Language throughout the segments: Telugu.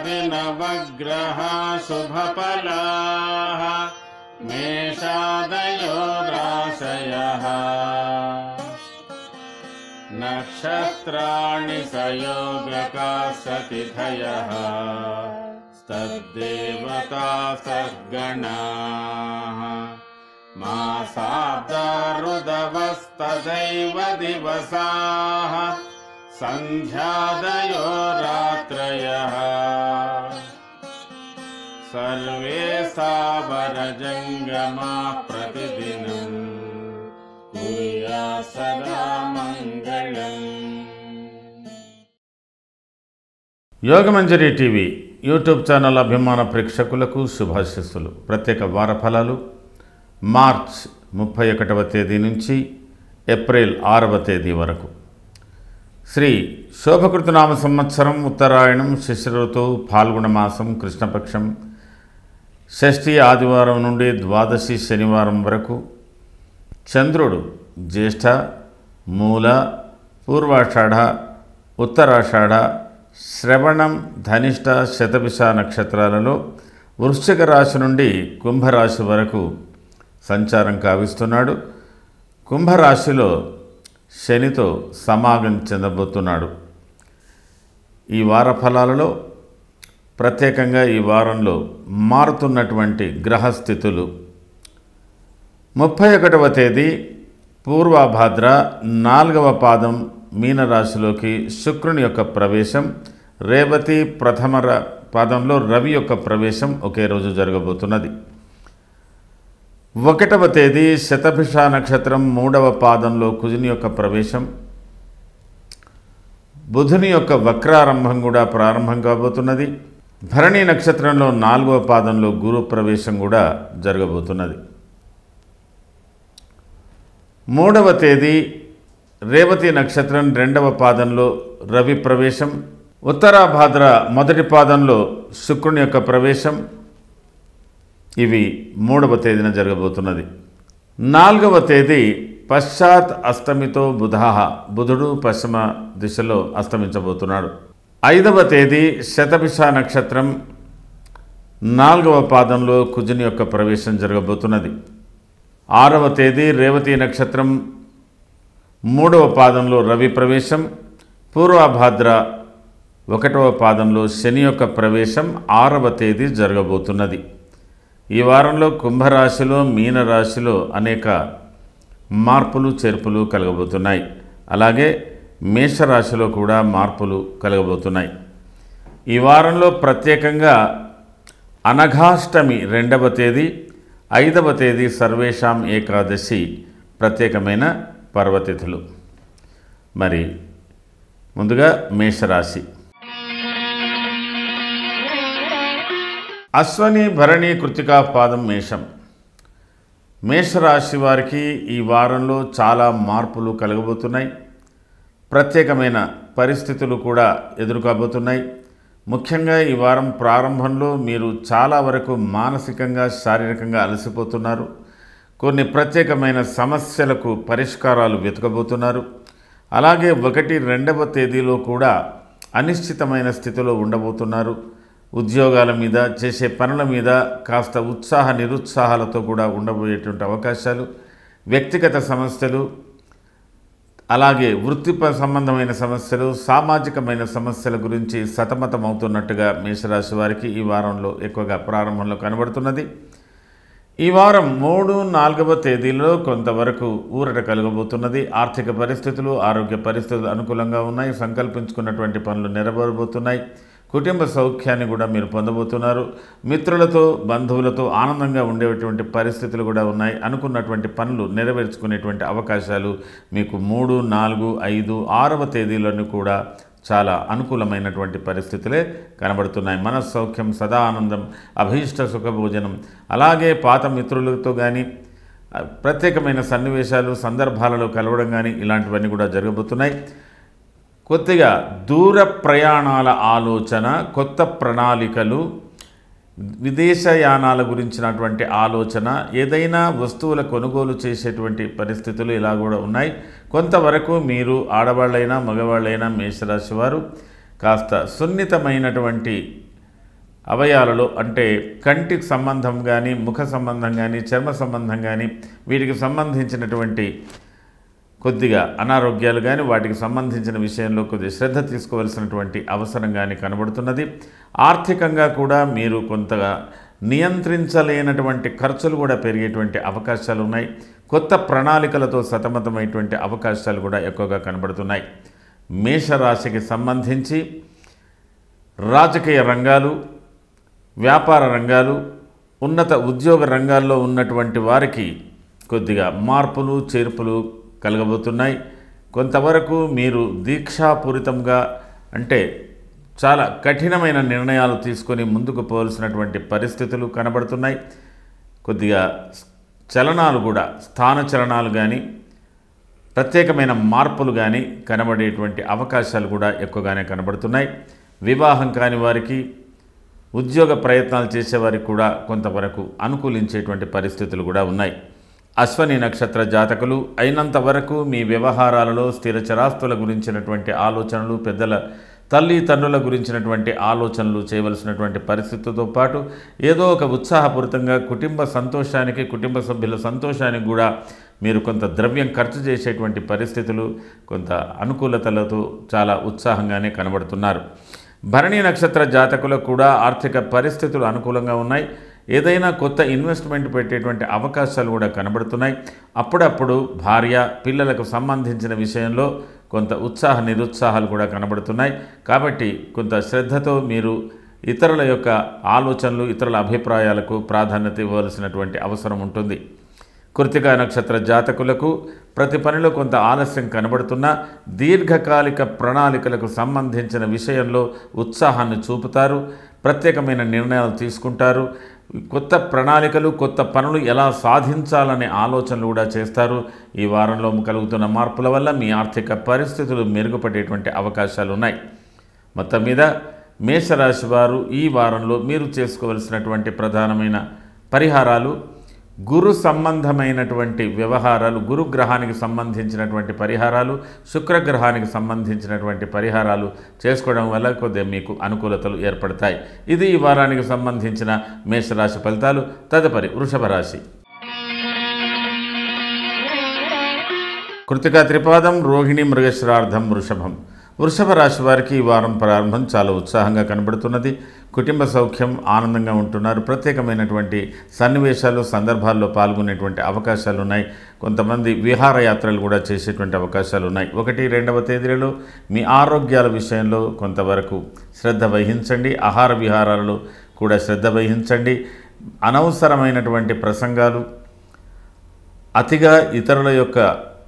आदित्यादिनवग्रह शुभफलाः मेषादयो राशयः नक्षत्राणि संयोगकाः सतिथयः तद्देवता सद्गणाः मासाब्दा ऋतवस्तदैव दिवसाः सन्ध्यादयो रात्रयः सर्वे सावरजङ्गमाः प्रतिदिनं कुर्यात् सदा मङ्गलम्। యోగమంజరి టీవీ యూట్యూబ్ ఛానల్ అభిమాన ప్రేక్షకులకు శుభాశీస్సులు. ప్రత్యేక వార ఫలాలు మార్చ్ 31వ తేదీ నుంచి ఏప్రిల్ 6వ తేదీ వరకు. శ్రీ శోభకృతనామ సంవత్సరం ఉత్తరాయణం శిశిర ఋతువు ఫాల్గుణ మాసం కృష్ణపక్షం షష్ఠి ఆదివారం నుండి ద్వాదశి శనివారం వరకు. చంద్రుడు జ్యేష్ఠ మూల పూర్వాషాఢ ఉత్తరాషాఢ శ్రవణం ధనిష్ట శతభిష నక్షత్రాలలో వృశ్చిక రాశి నుండి కుంభరాశి వరకు సంచారం కావిస్తున్నాడు. కుంభరాశిలో శనితో సమాగం చెందబోతున్నాడు. ఈ వార ఫలాలలో ప్రత్యేకంగా ఈ వారంలో మారుతున్నటువంటి గ్రహస్థితులు 31వ తేదీ పూర్వభాద్ర 4వ పాదం మీనరాశిలోకి శుక్రుని యొక్క ప్రవేశం, రేవతి ప్రథమ పాదంలో రవి యొక్క ప్రవేశం ఒకే రోజు జరగబోతున్నది. 1వ తేదీ శతభిష నక్షత్రం 3వ పాదంలో కుజుని యొక్క ప్రవేశం, బుధుని యొక్క వక్రారంభం కూడా ప్రారంభం కాబోతున్నది. భరణి నక్షత్రంలో 4వ పాదంలో గురు ప్రవేశం కూడా జరగబోతున్నది. 3వ తేదీ రేవతి నక్షత్రం 2వ పాదంలో రవి ప్రవేశం, ఉత్తరాభాద్ర 1వ పాదంలో శుక్రుని యొక్క ప్రవేశం. ఇవి 3వ తేదీన జరగబోతున్నది. 4వ తేదీ పశ్చాత్ అస్తమితో బుధుడు పశ్చిమ దిశలో అస్తమించబోతున్నాడు. 5వ తేదీ శతభిష నక్షత్రం 4వ పాదంలో కుజుని యొక్క ప్రవేశం జరగబోతున్నది. 6వ తేదీ రేవతి నక్షత్రం 3వ పాదంలో రవి ప్రవేశం, పూర్వభాద్ర 1వ పాదంలో శని యొక్క ప్రవేశం 6వ తేదీ జరగబోతున్నది. ఈ వారంలో కుంభరాశిలో మీనరాశిలో అనేక మార్పులు చేర్పులు కలగబోతున్నాయి. అలాగే మేషరాశిలో కూడా మార్పులు కలగబోతున్నాయి. ఈ వారంలో ప్రత్యేకంగా అనఘాష్టమి 2వ తేదీ 5వ తేదీ సర్వేషాం ఏకాదశి ప్రత్యేకమైన పర్వతిథులు. మరి ముందుగా మేషరాశి. అశ్వని భరణి కృత్తికా పాదం మేషం. మేషరాశి వారికి ఈ వారంలో చాలా మార్పులు కలగబోతున్నాయి. ప్రత్యేకమైన పరిస్థితులు కూడా ఎదుర్కోబోతున్నాయి. ముఖ్యంగా ఈ వారం ప్రారంభంలో మీరు చాలా వరకు మానసికంగా శారీరకంగా అలసిపోతున్నారు. కొన్ని ప్రత్యేకమైన సమస్యలకు పరిష్కారాలు వెతకబోతున్నారు. అలాగే 1-2వ తేదీలో కూడా అనిశ్చితమైన స్థితిలో ఉండబోతున్నారు. ఉద్యోగాల మీద చేసే పనుల మీద కాస్త ఉత్సాహ నిరుత్సాహాలతో కూడా ఉండబోయేటువంటి అవకాశాలు, వ్యక్తిగత సమస్యలు, అలాగే వృత్తి సంబంధమైన సమస్యలు, సామాజికమైన సమస్యల గురించి సతమతమవుతున్నట్టుగా మేషరాశి వారికి ఈ వారంలో ఎక్కువగా ప్రారంభంలో కనబడుతున్నది. ఈ వారం 3-4వ తేదీలో కొంతవరకు ఊరట కలగబోతున్నది. ఆర్థిక పరిస్థితులు, ఆరోగ్య పరిస్థితులు అనుకూలంగా ఉన్నాయి. సంకల్పించుకున్నటువంటి పనులు నెరవేరబోతున్నాయి. కుటుంబ సౌఖ్యాన్ని కూడా మీరు పొందబోతున్నారు. మిత్రులతో బంధువులతో ఆనందంగా ఉండేటువంటి పరిస్థితులు కూడా ఉన్నాయి. అనుకున్నటువంటి పనులు నెరవేర్చుకునేటువంటి అవకాశాలు మీకు 3, 4, 5, 6వ తేదీలను కూడా చాలా అనుకూలమైనటువంటి పరిస్థితులే కనబడుతున్నాయి. మనస్సౌఖ్యం, సదా ఆనందం, అభీష్ట సుఖభోజనం, అలాగే పాత మిత్రులతో కానీ ప్రత్యేకమైన సన్నివేశాలు సందర్భాలలో కలవడం కానీ ఇలాంటివన్నీ కూడా జరగబోతున్నాయి. కొద్దిగా దూర ప్రయాణాల ఆలోచన, కొత్త ప్రణాళికలు, విదేశయానాల గురించినటువంటి ఆలోచన, ఏదైనా వస్తువుల కొనుగోలు చేసేటువంటి పరిస్థితులు ఇలా కూడా ఉన్నాయి. కొంతవరకు మీరు ఆడవాళ్ళైనా మగవాళ్ళైనా మేషరాశి వారు కాస్త సున్నితమైనటువంటి అవయాలలో, అంటే కంటికి సంబంధం కానీ, ముఖ సంబంధం కానీ, చర్మ సంబంధం కానీ, వీటికి సంబంధించినటువంటి కొద్దిగా అనారోగ్యాలు కానీ, వాటికి సంబంధించిన విషయంలో కొద్దిగా శ్రద్ధ తీసుకోవాల్సినటువంటి అవసరం కానీ కనబడుతున్నది. ఆర్థికంగా కూడా మీరు కొంతగా నియంత్రించలేనటువంటి ఖర్చులు కూడా పెరిగేటువంటి అవకాశాలు ఉన్నాయి. కొత్త ప్రణాళికలతో సతమతమైనటువంటి అవకాశాలు కూడా ఎక్కువగా కనబడుతున్నాయి. మేషరాశికి సంబంధించి రాజకీయ రంగాలు, వ్యాపార రంగాలు, ఉన్నత ఉద్యోగ రంగాల్లో ఉన్నటువంటి వారికి కొద్దిగా మార్పులు చేర్పులు కలగబోతున్నాయి. కొంతవరకు మీరు దీక్షాపూరితంగా, అంటే చాలా కఠినమైన నిర్ణయాలు తీసుకొని ముందుకు పోవాల్సినటువంటి పరిస్థితులు కనబడుతున్నాయి. కొద్దిగా చలనాలు కూడా, స్థాన చలనాలు కానీ, ప్రత్యేకమైన మార్పులు కానీ కనబడేటువంటి అవకాశాలు కూడా ఎక్కువగానే కనబడుతున్నాయి. వివాహం కాని వారికి, ఉద్యోగ ప్రయత్నాలు చేసేవారికి కూడా కొంతవరకు అనుకూలించేటువంటి పరిస్థితులు కూడా ఉన్నాయి. అశ్వని నక్షత్ర జాతకులు అయినంత వరకు మీ వ్యవహారాలలో స్థిర చరాస్తుల గురించినటువంటి ఆలోచనలు, పెద్దల తల్లిదండ్రుల గురించినటువంటి ఆలోచనలు చేయవలసినటువంటి పరిస్థితితో పాటు ఏదో ఒక ఉత్సాహపూరితంగా కుటుంబ సంతోషానికి, కుటుంబ సభ్యుల సంతోషానికి కూడా మీరు కొంత ద్రవ్యం ఖర్చు చేసేటువంటి పరిస్థితులు, కొంత అనుకూలతలతో చాలా ఉత్సాహంగానే కనబడుతున్నారు. భరణి నక్షత్ర జాతకులకు కూడా ఆర్థిక పరిస్థితులు అనుకూలంగా ఉన్నాయి. ఏదైనా కొత్త ఇన్వెస్ట్మెంట్ పెట్టేటువంటి అవకాశాలు కూడా కనబడుతున్నాయి. అప్పుడప్పుడు భార్య పిల్లలకు సంబంధించిన విషయంలో కొంత ఉత్సాహ నిరుత్సాహాలు కూడా కనబడుతున్నాయి. కాబట్టి కొంత శ్రద్ధతో మీరు ఇతరుల యొక్క ఆలోచనలు, ఇతరుల అభిప్రాయాలకు ప్రాధాన్యత ఇవ్వవలసినటువంటి అవసరం ఉంటుంది. కృత్తికా నక్షత్ర జాతకులకు ప్రతి పనిలో కొంత ఆలస్యం కనబడుతున్నా దీర్ఘకాలిక ప్రణాళికలకు సంబంధించిన విషయంలో ఉత్సాహాన్ని చూపుతారు. ప్రత్యేకమైన నిర్ణయాలు తీసుకుంటారు. కొత్త ప్రణాళికలు, కొత్త పనులు ఎలా సాధించాలనే ఆలోచనలు కూడా చేస్తారు. ఈ వారంలో కలుగుతున్న మార్పుల వల్ల మీ ఆర్థిక పరిస్థితులు మెరుగుపడేటువంటి అవకాశాలు ఉన్నాయి. మొత్తం మీద మేషరాశి వారు ఈ వారంలో మీరు చేసుకోవలసినటువంటి ప్రధానమైన పరిహారాలు, గురు సంబంధమైనటువంటి వ్యవహారాలు, గురుగ్రహానికి సంబంధించినటువంటి పరిహారాలు, శుక్రగ్రహానికి సంబంధించినటువంటి పరిహారాలు చేసుకోవడం వల్ల కొద్దిగా మీకు అనుకూలతలు ఏర్పడతాయి. ఇది ఈ వారానికి సంబంధించిన మేషరాశి ఫలితాలు. తదుపరి వృషభ రాశి. కృతికా త్రిపాదం, రోహిణి, మృగశ్రార్థం, వృషభం. వృషభ రాశి వారికి ఈ వారం ప్రారంభం చాలా ఉత్సాహంగా కనబడుతున్నది. కుటుంబ సౌఖ్యం, ఆనందంగా ఉంటున్నారు. ప్రత్యేకమైనటువంటి సన్నివేశాలు, సందర్భాల్లో పాల్గొనేటువంటి అవకాశాలు ఉన్నాయి. కొంతమంది విహారయాత్రలు కూడా చేసేటువంటి అవకాశాలు ఉన్నాయి. 1, 2వ తేదీలలో మీ ఆరోగ్యాల విషయంలో కొంతవరకు శ్రద్ధ వహించండి. ఆహార విహారాలలో కూడా శ్రద్ధ వహించండి. అనవసరమైనటువంటి ప్రసంగాలు, అతిగా ఇతరుల యొక్క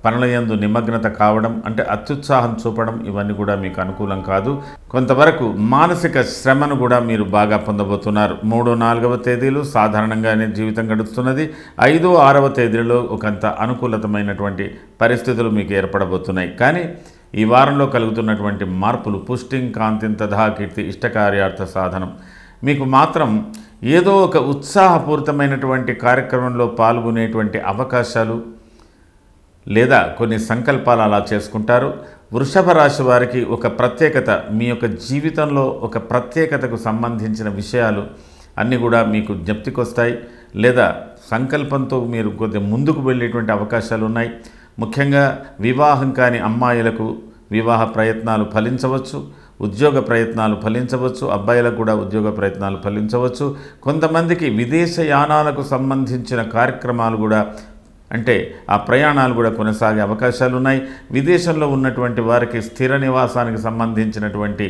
పనుల యందు నిమగ్నత కావడం, అంటే అత్యుత్సాహం చూపడం, ఇవన్నీ కూడా మీకు అనుకూలం కాదు. కొంతవరకు మానసిక శ్రమను కూడా మీరు బాగా పొందబోతున్నారు. 3, 4వ తేదీలు సాధారణంగానే జీవితం గడుస్తున్నది. 5, 6వ తేదీలో ఒకంత అనుకూలతమైనటువంటి పరిస్థితులు మీకు ఏర్పడబోతున్నాయి. కానీ ఈ వారంలో కలుగుతున్నటువంటి మార్పులు పుష్టిం కాంతిం తథా కీర్తి ఇష్టకార్యార్థ సాధనం. మీకు మాత్రం ఏదో ఒక ఉత్సాహపూరితమైనటువంటి కార్యక్రమంలో పాల్గొనేటువంటి అవకాశాలు లేదా కొన్ని సంకల్పాలు అలా చేసుకుంటారు. వృషభ రాశి వారికి ఒక ప్రత్యేకత, మీ యొక్క జీవితంలో ఒక ప్రత్యేకతకు సంబంధించిన విషయాలు అన్నీ కూడా మీకు జ్ఞప్తికొస్తాయి. లేదా సంకల్పంతో మీరు కొద్దిగా ముందుకు వెళ్ళేటువంటి అవకాశాలు ఉన్నాయి. ముఖ్యంగా వివాహం కాని అమ్మాయిలకు వివాహ ప్రయత్నాలు ఫలించవచ్చు. ఉద్యోగ ప్రయత్నాలు ఫలించవచ్చు. అబ్బాయిలకు కూడా ఉద్యోగ ప్రయత్నాలు ఫలించవచ్చు. కొంతమందికి విదేశయానాలకు సంబంధించిన కార్యక్రమాలు కూడా, అంటే ఆ ప్రయాణాలు కూడా కొనసాగే అవకాశాలు ఉన్నాయి. విదేశంలో ఉన్నటువంటి వారికి స్థిర నివాసానికి సంబంధించినటువంటి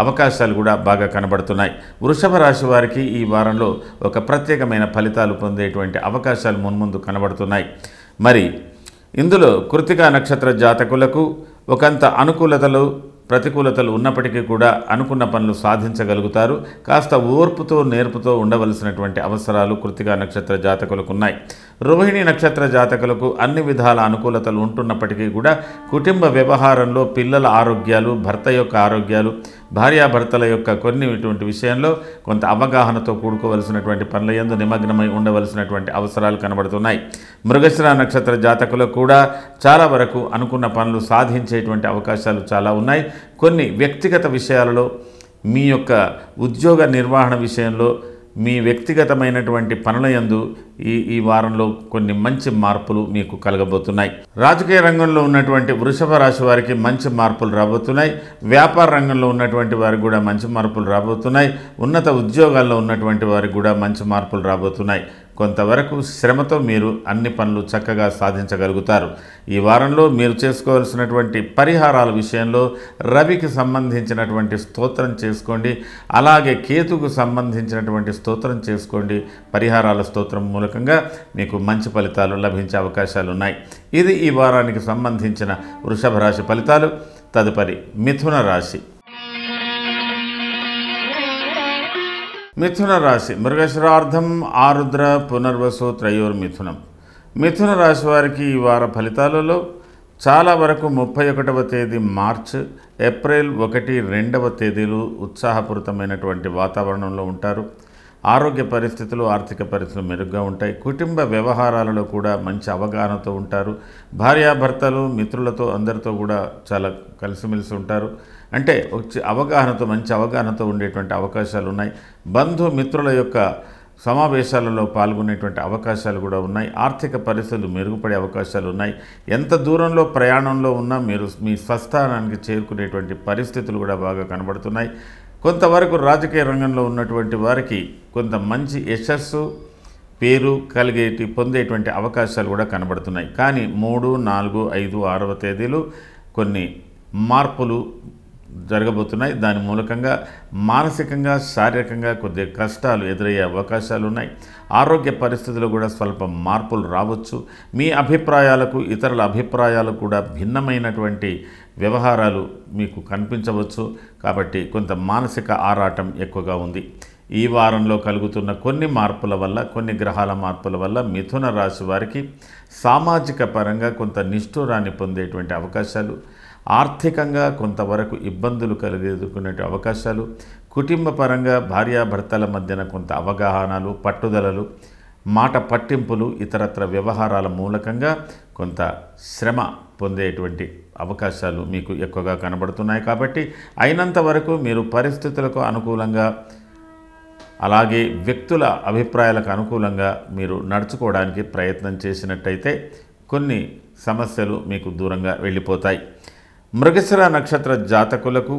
అవకాశాలు కూడా బాగా కనబడుతున్నాయి. వృషభ రాశి వారికి ఈ వారంలో ఒక ప్రత్యేకమైన ఫలితాలు పొందేటువంటి అవకాశాలు మున్ముందు కనబడుతున్నాయి. మరి ఇందులో కృత్తికా నక్షత్ర జాతకులకు ఒకంత అనుకూలతలు, ప్రతికూలతలు ఉన్నప్పటికీ కూడా అనుకున్న పనులు సాధించగలుగుతారు. కాస్త ఓర్పుతో, నేర్పుతో ఉండవలసినటువంటి అవసరాలు కృత్తికా నక్షత్ర జాతకులకు ఉన్నాయి. రోహిణి నక్షత్ర జాతకులకు అన్ని విధాల అనుకూలతలు ఉంటున్నప్పటికీ కూడా కుటుంబ వ్యవహారంలో పిల్లల ఆరోగ్యాలు, భర్త యొక్క ఆరోగ్యాలు, భార్యాభర్తల యొక్క కొన్ని ఇటువంటి విషయంలో కొంత అవగాహనతో కూడుకోవలసినటువంటి పనుల యందు నిమగ్నమై ఉండవలసినటువంటి అవసరాలు కనబడుతున్నాయి. మృగశిర నక్షత్ర జాతకులకు కూడా చాలా వరకు అనుకున్న పనులు సాధించేటువంటి అవకాశాలు చాలా ఉన్నాయి. కొన్ని వ్యక్తిగత విషయాలలో మీ యొక్క ఉద్యోగ నిర్వహణ విషయంలో మీ వ్యక్తిగతమైనటువంటి పనుల యందు ఈ వారంలో కొన్ని మంచి మార్పులు మీకు కలగబోతున్నాయి. రాజకీయ రంగంలో ఉన్నటువంటి వృషభ రాశి వారికి మంచి మార్పులు రాబోతున్నాయి. వ్యాపార రంగంలో ఉన్నటువంటి వారికి కూడా మంచి మార్పులు రాబోతున్నాయి. ఉన్నత ఉద్యోగాల్లో ఉన్నటువంటి వారికి కూడా మంచి మార్పులు రాబోతున్నాయి. కొంతవరకు శ్రమతో మీరు అన్ని పనులు చక్కగా సాధించగలుగుతారు. ఈ వారంలో మీరు చేసుకోవాల్సినటువంటి పరిహారాల విషయంలో రవికి సంబంధించినటువంటి స్తోత్రం చేసుకోండి. అలాగే కేతుకు సంబంధించినటువంటి స్తోత్రం చేసుకోండి. పరిహారాల స్తోత్రం మూలకంగా మీకు మంచి ఫలితాలు లభించే అవకాశాలు ఉన్నాయి. ఇది ఈ వారానికి సంబంధించిన వృషభ రాశి ఫలితాలు. తదుపరి మిథున రాశి. మిథున రాశి మృగశిరార్థం ఆరుద్ర పునర్వసు త్రయోర్మిథునం. మిథున రాశి వారికి ఈ వార ఫలితాలలో చాలా వరకు 31వ తేదీ మార్చ్, ఏప్రిల్ 1, 2వ తేదీలు ఉత్సాహపూరితమైనటువంటి వాతావరణంలో ఉంటారు. ఆరోగ్య పరిస్థితులు, ఆర్థిక పరిస్థితులు మెరుగ్గా ఉంటాయి. కుటుంబ వ్యవహారాలలో కూడా మంచి అవగాహనతో ఉంటారు. భార్యాభర్తలు, మిత్రులతో అందరితో కూడా చాలా కలిసిమెలిసి ఉంటారు. అంటే అవగాహనతో, మంచి అవగాహనతో ఉండేటువంటి అవకాశాలు ఉన్నాయి. బంధుమిత్రుల యొక్క సమావేశాలలో పాల్గొనేటువంటి అవకాశాలు కూడా ఉన్నాయి. ఆర్థిక పరిస్థితులు మెరుగుపడే అవకాశాలు ఉన్నాయి. ఎంత దూరంలో ప్రయాణంలో ఉన్నా మీరు మీ స్వస్థానానికి చేరుకునేటువంటి పరిస్థితులు కూడా బాగా కనబడుతున్నాయి. కొంతవరకు రాజకీయ రంగంలో ఉన్నటువంటి వారికి కొంత మంచి యశస్సు, పేరు పొందేటువంటి అవకాశాలు కూడా కనబడుతున్నాయి. కానీ 3, 4, 5, 6వ తేదీలు కొన్ని మార్పులు జరగబోతున్నాయి. దాని మూలకంగా మానసికంగా, శారీరకంగా కొద్దిగా కష్టాలు ఎదురయ్యే అవకాశాలు ఉన్నాయి. ఆరోగ్య పరిస్థితుల్లో కూడా స్వల్ప మార్పులు రావచ్చు. మీ అభిప్రాయాలకు ఇతరుల అభిప్రాయాలు కూడా భిన్నమైనటువంటి వ్యవహారాలు మీకు కనిపించవచ్చు. కాబట్టి కొంత మానసిక ఆరాటం ఎక్కువగా ఉంది. ఈ వారంలో కలుగుతున్న కొన్ని మార్పుల వల్ల, కొన్ని గ్రహాల మార్పుల వల్ల మిథున రాశి వారికి సామాజిక పరంగా కొంత నిష్ఠూరాన్ని పొందేటువంటి అవకాశాలు, ఆర్థికంగా కొంతవరకు ఇబ్బందులు కలిగేదుకునే అవకాశాలు, కుటుంబ పరంగా భార్యాభర్తల మధ్యన కొంత అవగాహనలు, పట్టుదలలు, మాట పట్టింపులు, ఇతరత్ర వ్యవహారాల మూలకంగా కొంత శ్రమ పొందేటువంటి అవకాశాలు మీకు ఎక్కువగా కనబడుతున్నాయి. కాబట్టి అయినంత వరకు మీరు పరిస్థితులకు అనుకూలంగా, అలాగే వ్యక్తుల అభిప్రాయాలకు అనుకూలంగా మీరు నడుచుకోవడానికి ప్రయత్నం చేసినట్టయితే కొన్ని సమస్యలు మీకు దూరంగా వెళ్ళిపోతాయి. మృగశిర నక్షత్ర జాతకులకు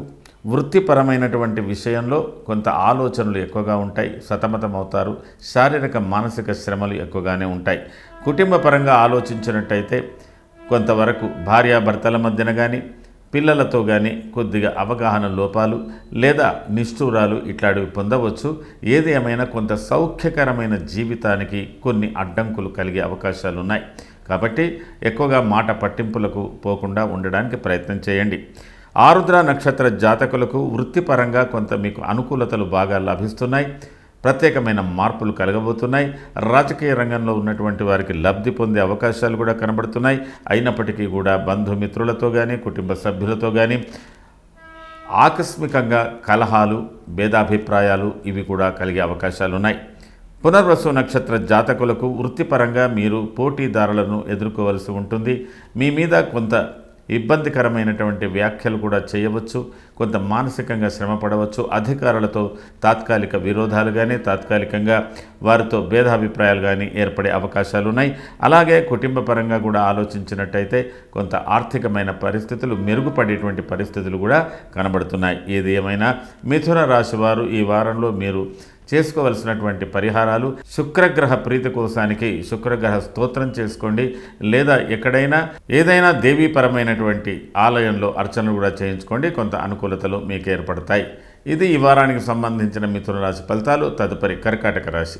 వృత్తిపరమైనటువంటి విషయంలో కొంత ఆలోచనలు ఎక్కువగా ఉంటాయి. సతమతమవుతారు. శారీరక, మానసిక శ్రమలు ఎక్కువగానే ఉంటాయి. కుటుంబ పరంగా ఆలోచించినట్టయితే కొంతవరకు భార్యాభర్తల మధ్యన కానీ, పిల్లలతో కానీ కొద్దిగా అవగాహన లోపాలు లేదా నిష్ఠూరాలు ఇట్లాంటివి పొందవచ్చు. ఏది ఏమైనా కొంత సౌఖ్యకరమైన జీవితానికి కొన్ని అడ్డంకులు కలిగే అవకాశాలు ఉన్నాయి. కాబట్టి ఎక్కువగా మాట పట్టింపులకు పోకుండా ఉండడానికి ప్రయత్నం చేయండి. ఆరుద్ర నక్షత్ర జాతకులకు వృత్తిపరంగా కొంత మీకు అనుకూలతలు బాగా లభిస్తున్నాయి. ప్రత్యేకమైన మార్పులు కలగబోతున్నాయి. రాజకీయ రంగంలో ఉన్నటువంటి వారికి లబ్ధి పొందే అవకాశాలు కూడా కనబడుతున్నాయి. అయినప్పటికీ కూడా బంధుమిత్రులతో కానీ, కుటుంబ సభ్యులతో కానీ ఆకస్మికంగా కలహాలు, భేదాభిప్రాయాలు ఇవి కూడా కలిగే అవకాశాలు ఉన్నాయి. పునర్వసు నక్షత్ర జాతకులకు వృత్తిపరంగా మీరు పోటీదారులను ఎదుర్కోవలసి ఉంటుంది. మీ మీద కొంత ఇబ్బందికరమైనటువంటి వ్యాఖ్యలు కూడా చేయవచ్చు. కొంత మానసికంగా శ్రమపడవచ్చు. అధికారులతో తాత్కాలిక విరోధాలు కానీ, తాత్కాలికంగా వారితో భేదాభిప్రాయాలు కానీ ఏర్పడే అవకాశాలు ఉన్నాయి. అలాగే కుటుంబ పరంగా కూడా ఆలోచించినట్టయితే కొంత ఆర్థికమైన పరిస్థితులు మెరుగుపడేటువంటి పరిస్థితులు కూడా కనబడుతున్నాయి. ఏది ఏమైనా మిథున రాశి వారు ఈ వారంలో మీరు చేసుకోవలసినటువంటి పరిహారాలు, శుక్రగ్రహ ప్రీతి కోసానికి శుక్రగ్రహ స్తోత్రం చేసుకోండి. లేదా ఎక్కడైనా ఏదైనా దేవీపరమైనటువంటి ఆలయంలో అర్చనలు కూడా చేయించుకోండి. కొంత అనుకూలతలు మీకు ఏర్పడతాయి. ఇది ఈ వారానికి సంబంధించిన మిథున రాశి ఫలితాలు. తదుపరి కర్కాటక రాశి.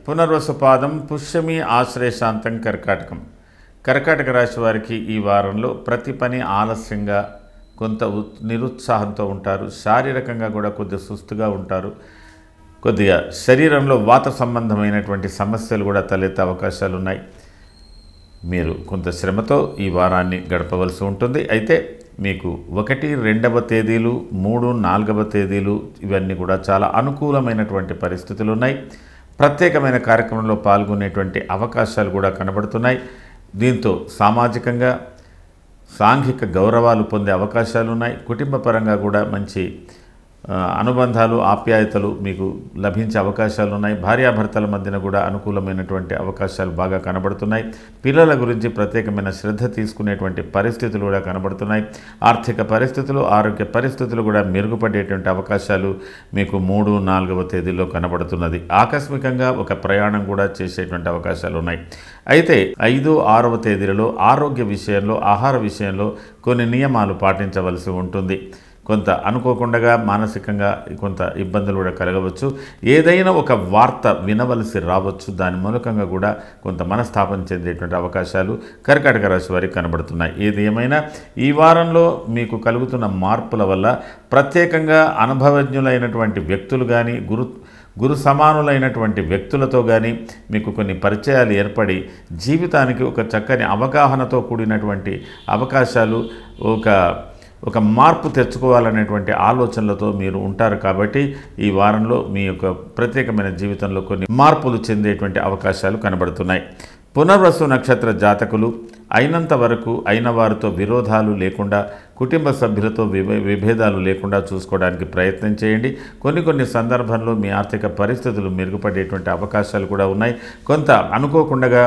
పునర్వసు పాదం, పుష్యమి, ఆశ్లేషాంతం కర్కాటకం. కర్కాటక రాశి వారికి ఈ వారంలో ప్రతి పని ఆలస్యంగా, కొంత నిరుత్సాహంతో ఉంటారు. శారీరకంగా కూడా కొద్దిగా సుస్తుగా ఉంటారు. కొద్దిగా శరీరంలో వాత సంబంధమైనటువంటి సమస్యలు కూడా తలెత్తే అవకాశాలు ఉన్నాయి. మీరు కొంత శ్రమతో ఈ వారాన్ని గడపవలసి ఉంటుంది. అయితే మీకు 1, 2వ తేదీలు, 3, 4వ తేదీలు ఇవన్నీ కూడా చాలా అనుకూలమైనటువంటి పరిస్థితులు ఉన్నాయి. ప్రత్యేకమైన కార్యక్రమంలో పాల్గొనేటువంటి అవకాశాలు కూడా కనబడుతున్నాయి. దీంతో సామాజికంగా సాంఘిక గౌరవాలు పొందే అవకాశాలు ఉన్నాయి. కుటుంబ పరంగా కూడా మంచి అనుబంధాలు, ఆప్యాయతలు మీకు లభించే అవకాశాలు ఉన్నాయి. భార్యాభర్తల మధ్యన కూడా అనుకూలమైనటువంటి అవకాశాలు బాగా కనబడుతున్నాయి. పిల్లల గురించి ప్రత్యేకమైన శ్రద్ధ తీసుకునేటువంటి పరిస్థితులు కూడా కనబడుతున్నాయి. ఆర్థిక పరిస్థితులు, ఆరోగ్య పరిస్థితులు కూడా మెరుగుపడేటువంటి అవకాశాలు మీకు 3, 4వ తేదీల్లో కనబడుతున్నది. ఆకస్మికంగా ఒక ప్రయాణం కూడా చేసేటువంటి అవకాశాలు ఉన్నాయి. అయితే 5, 6వ తేదీలలో ఆరోగ్య విషయంలో, ఆహార విషయంలో కొన్ని నియమాలు పాటించవలసి ఉంటుంది. కొంత అనుకోకుండా మానసికంగా కొంత ఇబ్బందులు కూడా కలగవచ్చు. ఏదైనా ఒక వార్త వినవలసి రావచ్చు. దాని మూలకంగా కూడా కొంత మనస్తాపం చెందేటువంటి అవకాశాలు కర్కాటక రాశి వారికి కనబడుతున్నాయి. ఏది ఏమైనా ఈ వారంలో మీకు కలుగుతున్న మార్పుల వల్ల ప్రత్యేకంగా అనుభవజ్ఞులైనటువంటి వ్యక్తులు కానీ, గురు సమానులైనటువంటి వ్యక్తులతో కానీ మీకు కొన్ని పరిచయాలు ఏర్పడి జీవితానికి ఒక చక్కని అవగాహనతో కూడినటువంటి అవకాశాలు, ఒక మార్పు తెచ్చుకోవాలనేటువంటి ఆలోచనలతో మీరు ఉంటారు. కాబట్టి ఈ వారంలో మీ యొక్క ప్రత్యేకమైన జీవితంలో కొన్ని మార్పులు చెందేటువంటి అవకాశాలు కనబడుతున్నాయి. పునర్వసు నక్షత్ర జాతకులు అయినంత వరకు అయిన వారితో విరోధాలు లేకుండా, కుటుంబ సభ్యులతో విభేదాలు లేకుండా చూసుకోవడానికి ప్రయత్నం చేయండి. కొన్ని సందర్భంలో మీ ఆర్థిక పరిస్థితులు మెరుగుపడేటువంటి అవకాశాలు కూడా ఉన్నాయి. కొంత అనుకోకుండా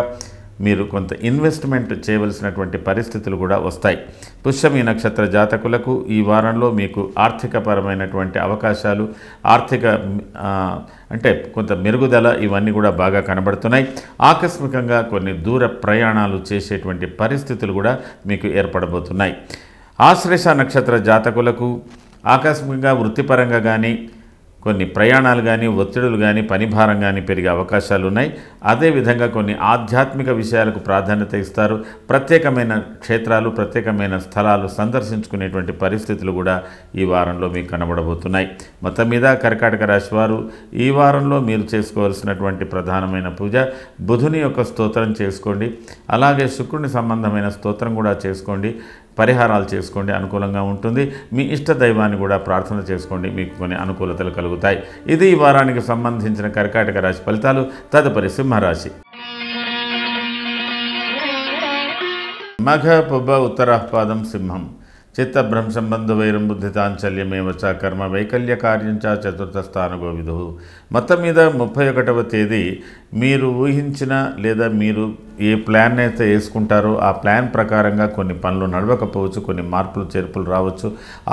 మీరు కొంత ఇన్వెస్ట్మెంట్ చేయవలసినటువంటి పరిస్థితులు కూడా వస్తాయి. పుష్యమి నక్షత్ర జాతకులకు ఈ వారంలో మీకు ఆర్థికపరమైనటువంటి అవకాశాలు, అంటే కొంత మెరుగుదల ఇవన్నీ కూడా బాగా కనబడుతున్నాయి. ఆకస్మికంగా కొన్ని దూర ప్రయాణాలు చేసేటువంటి పరిస్థితులు కూడా మీకు ఏర్పడబోతున్నాయి. ఆశ్లేష నక్షత్ర జాతకులకు ఆకస్మికంగా వృత్తిపరంగా కానీ, కొన్ని ప్రయాణాలు కానీ, ఒత్తిడులు కానీ, పని భారం కానీ పెరిగే అవకాశాలు ఉన్నాయి. అదేవిధంగా కొన్ని ఆధ్యాత్మిక విషయాలకు ప్రాధాన్యత ఇస్తారు. ప్రత్యేకమైన క్షేత్రాలు, ప్రత్యేకమైన స్థలాలు సందర్శించుకునేటువంటి పరిస్థితులు కూడా ఈ వారంలో మీకు కనబడబోతున్నాయి. మొత్తం మీద కర్కాటక రాశి వారు ఈ వారంలో మీరు చేసుకోవాల్సినటువంటి ప్రధానమైన పూజ బుధుని యొక్క స్తోత్రం చేసుకోండి. అలాగే శుక్రుని సంబంధమైన స్తోత్రం కూడా చేసుకోండి. పరిహారాలు చేసుకోండి, అనుకూలంగా ఉంటుంది. మీ ఇష్ట దైవాన్ని కూడా ప్రార్థన చేసుకోండి, మీకు కొన్ని అనుకూలతలు కలుగుతాయి. ఇది ఈ వారానికి సంబంధించిన కర్కాటక రాశి ఫలితాలు. తదుపరి సింహరాశి. మఘ, పుబ్బ, ఉత్తరాపాదం సింహం. చిత్తభ్రంశం బంధువైరం బుద్ధితాంచల్యమేవ చ కర్మ వైకల్య కార్యం చ చతుర్థ స్థానగో విధు. మొత్తం మీద 31వ తేదీ మీరు ఊహించిన లేదా మీరు ఏ ప్లాన్ అయితే వేసుకుంటారో ఆ ప్లాన్ ప్రకారంగా కొన్ని పనులు నడవకపోవచ్చు, కొన్ని మార్పులు చేర్పులు రావచ్చు,